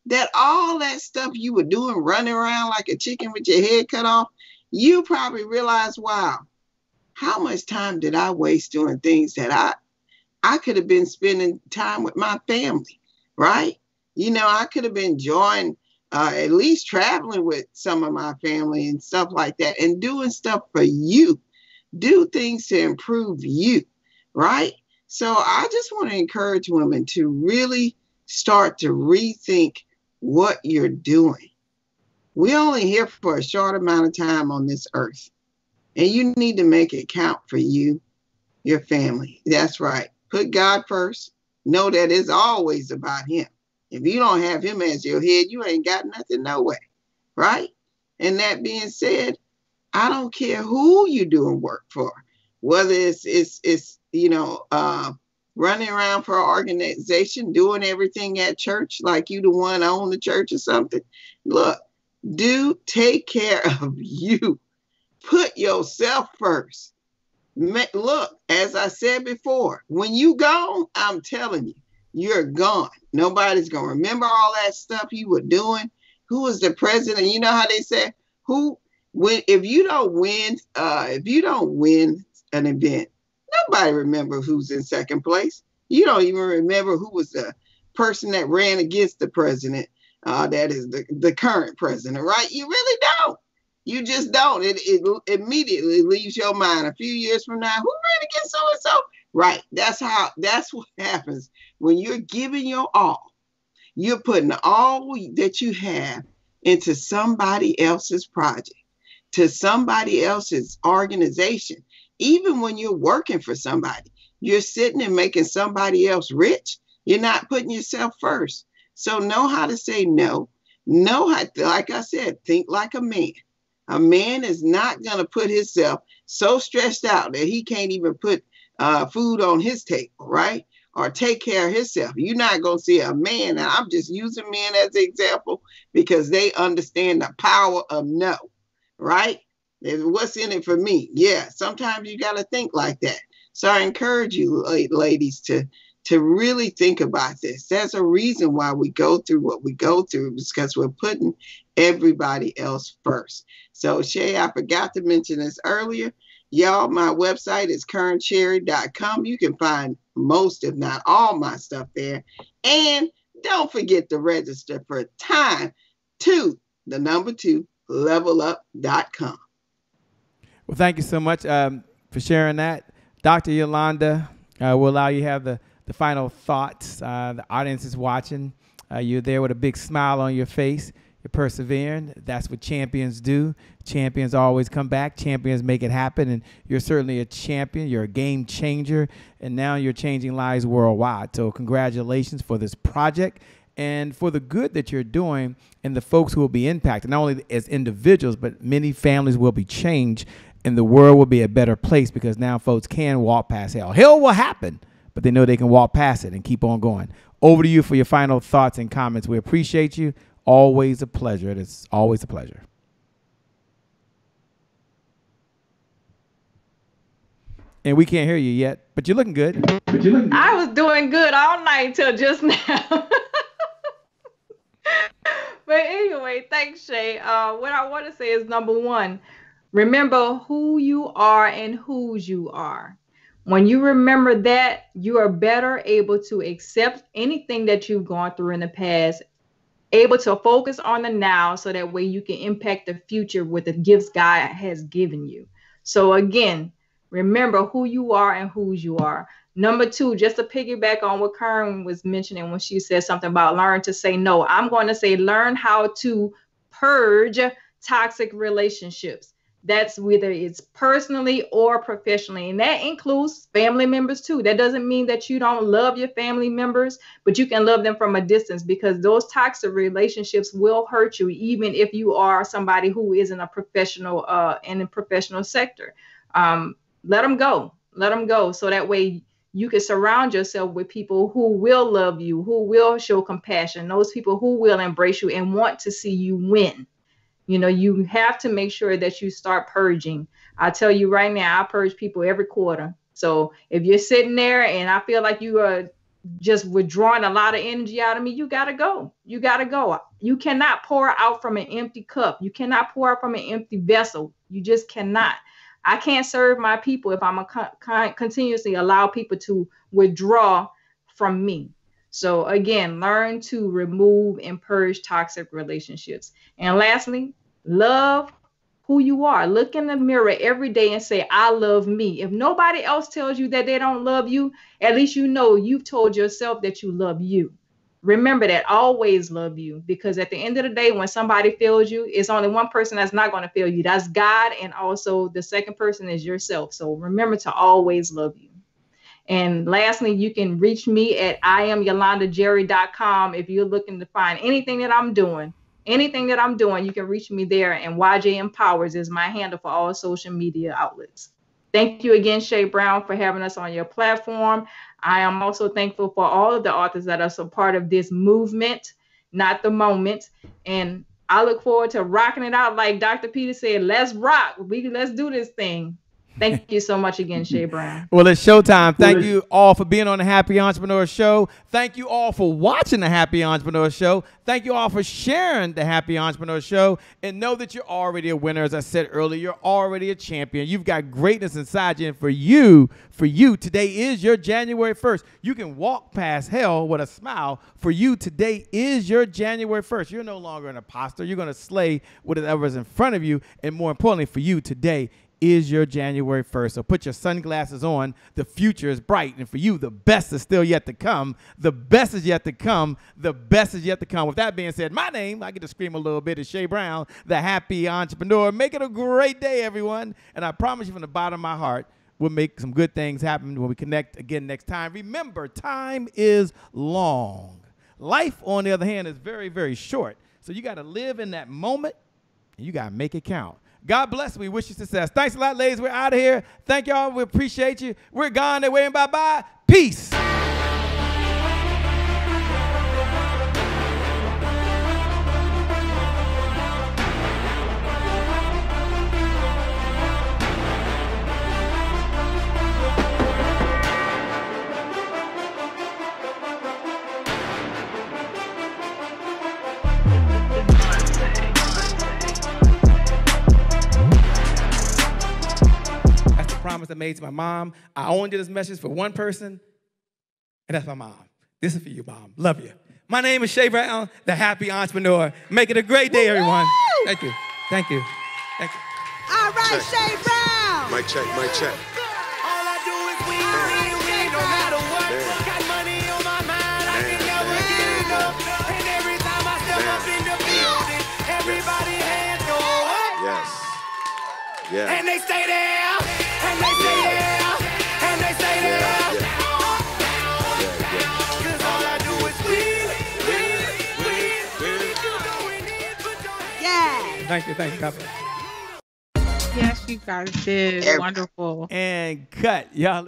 that all that stuff you were doing, running around like a chicken with your head cut off, you probably realize, wow, how much time did I waste doing things that I could have been spending time with my family, right? You know, I could have been enjoying at least traveling with some of my family and stuff like that, and doing stuff for you. Do things to improve you, right? So I just want to encourage women to really start to rethink what you're doing. We're only here for a short amount of time on this earth, and you need to make it count for you, your family. That's right. Put God first. Know that it's always about him. If you don't have him as your head, you ain't got nothing no way, right? And that being said, I don't care who you're doing work for, whether it's you know, running around for an organization, doing everything at church like you the one own the church or something. Look, take care of you. Put yourself first. Look, as I said before, when you gone, I'm telling you, you're gone. Nobody's going to remember all that stuff you were doing. Who was the president? You know how they say, if you don't win an event, nobody remember who's in second place. You don't even remember who was the person that ran against the president. That is the current president, right? You really don't. You just don't. It immediately leaves your mind a few years from now. Who ran against so-and-so? Right. That's what happens when you're giving your all. You're putting all that you have into somebody else's project, to somebody else's organization. Even when you're working for somebody, you're sitting and making somebody else rich. You're not putting yourself first. So know how to say no. Know how, like I said, think like a man. A man is not going to put himself so stressed out that he can't even put food on his table, right? Or take care of himself. You're not going to see a man, and I'm just using men as an example because they understand the power of no, right? What's in it for me? Yeah, sometimes you got to think like that. So I encourage you, ladies, to really think about this. There's a reason why we go through what we go through, because we're putting everybody else first. So Shay, I forgot to mention this earlier. Y'all, my website is kerncherry.com. You can find most, if not all, my stuff there. And don't forget to register for time to the number 2 levelup.com. Well, thank you so much for sharing that. Dr. Yolanda, we'll allow you to have the final thoughts. The audience is watching. You're there with a big smile on your face. You're persevering. That's what champions do. Champions always come back. Champions make it happen. And you're certainly a champion. You're a game changer. And now you're changing lives worldwide. So congratulations for this project and for the good that you're doing and the folks who will be impacted, not only as individuals, but many families will be changed and the world will be a better place because now folks can walk past hell. Hell will happen, but they know they can walk past it and keep on going. Over to you for your final thoughts and comments. We appreciate you. Always a pleasure. It is always a pleasure. And we can't hear you yet, but you're looking good. I was doing good all night till just now. But anyway, thanks, Shay. What I want to say is, number one, remember who you are and whose you are. When you remember that, you are better able to accept anything that you've gone through in the past, able to focus on the now so that way you can impact the future with the gifts God has given you. So again, remember who you are and whose you are. Number two, just to piggyback on what Karen was mentioning when she said something about learn to say no, I'm going to say learn how to purge toxic relationships. That's whether it's personally or professionally. And that includes family members too. That doesn't mean that you don't love your family members, but you can love them from a distance, because those toxic relationships will hurt you, even if you are somebody who is in a professional in a professional sector. Let them go. Let them go. So that way you can surround yourself with people who will love you, who will show compassion, those people who will embrace you and want to see you win. You know, you have to make sure that you start purging. I tell you right now, I purge people every quarter. So if you're sitting there and I feel like you are just withdrawing a lot of energy out of me, you got to go. You got to go. You cannot pour out from an empty cup. You cannot pour out from an empty vessel. You just cannot. I can't serve my people if I'm continuously allow people to withdraw from me. So again, learn to remove and purge toxic relationships. And lastly, love who you are. Look in the mirror every day and say, I love me. If nobody else tells you that they don't love you, at least you know you've told yourself that you love you. Remember that. Always love you, because at the end of the day, when somebody fails you, it's only one person that's not going to fail you. That's God. And also the second person is yourself. So remember to always love you. And lastly, you can reach me at IamYolandaJerry.com. If you're looking to find anything that I'm doing, you can reach me there. And YJ Empowers is my handle for all social media outlets. Thank you again, Shay Brown, for having us on your platform. I am also thankful for all of the authors that are so part of this movement, not the moment. And I look forward to rocking it out. Like Dr. Peter said, let's rock. Let's do this thing. Thank you so much again, Shay Brown. Well, it's showtime. Thank you all for being on the Happy Entrepreneur Show. Thank you all for watching the Happy Entrepreneur Show. Thank you all for sharing the Happy Entrepreneur Show. And know that you're already a winner. As I said earlier, you're already a champion. You've got greatness inside you. And for you, today is your January 1st. You can walk past hell with a smile. For you, today is your January 1st. You're no longer an imposter. You're going to slay whatever's in front of you. And more importantly, for you, today is your January 1st. So put your sunglasses on. The future is bright. And for you, the best is still yet to come. The best is yet to come. The best is yet to come. With that being said, my name, I get to scream a little bit, is Shay Brown, the Happy Entrepreneur. Make it a great day, everyone. And I promise you from the bottom of my heart, we'll make some good things happen when we connect again next time. Remember, time is long. Life, on the other hand, is very, very short. So you got to live in that moment, and you got to make it count. God bless. We wish you success. Thanks a lot, ladies. We're out of here. Thank y'all. We appreciate you. We're gone. They're waiting. Bye-bye. Peace. Promise I made to my mom. I only did this message for one person, and that's my mom. This is for you, Mom. Love you. My name is Shay Brown, the Happy Entrepreneur. Make it a great day, everyone. Thank you. Thank you. Thank you. All right, Shay Brown. Mic check, mic check. All I do is win, no matter what. Got money on my mind, I can never get enough. And every time I step up in the building, everybody hands go up. Yes. Yeah. And they stay there. And they stay there, and they stay there. Cause all I do is win. Yeah. Thank you, God bless. Yes, you guys did. Wonderful. And cut. Y'all.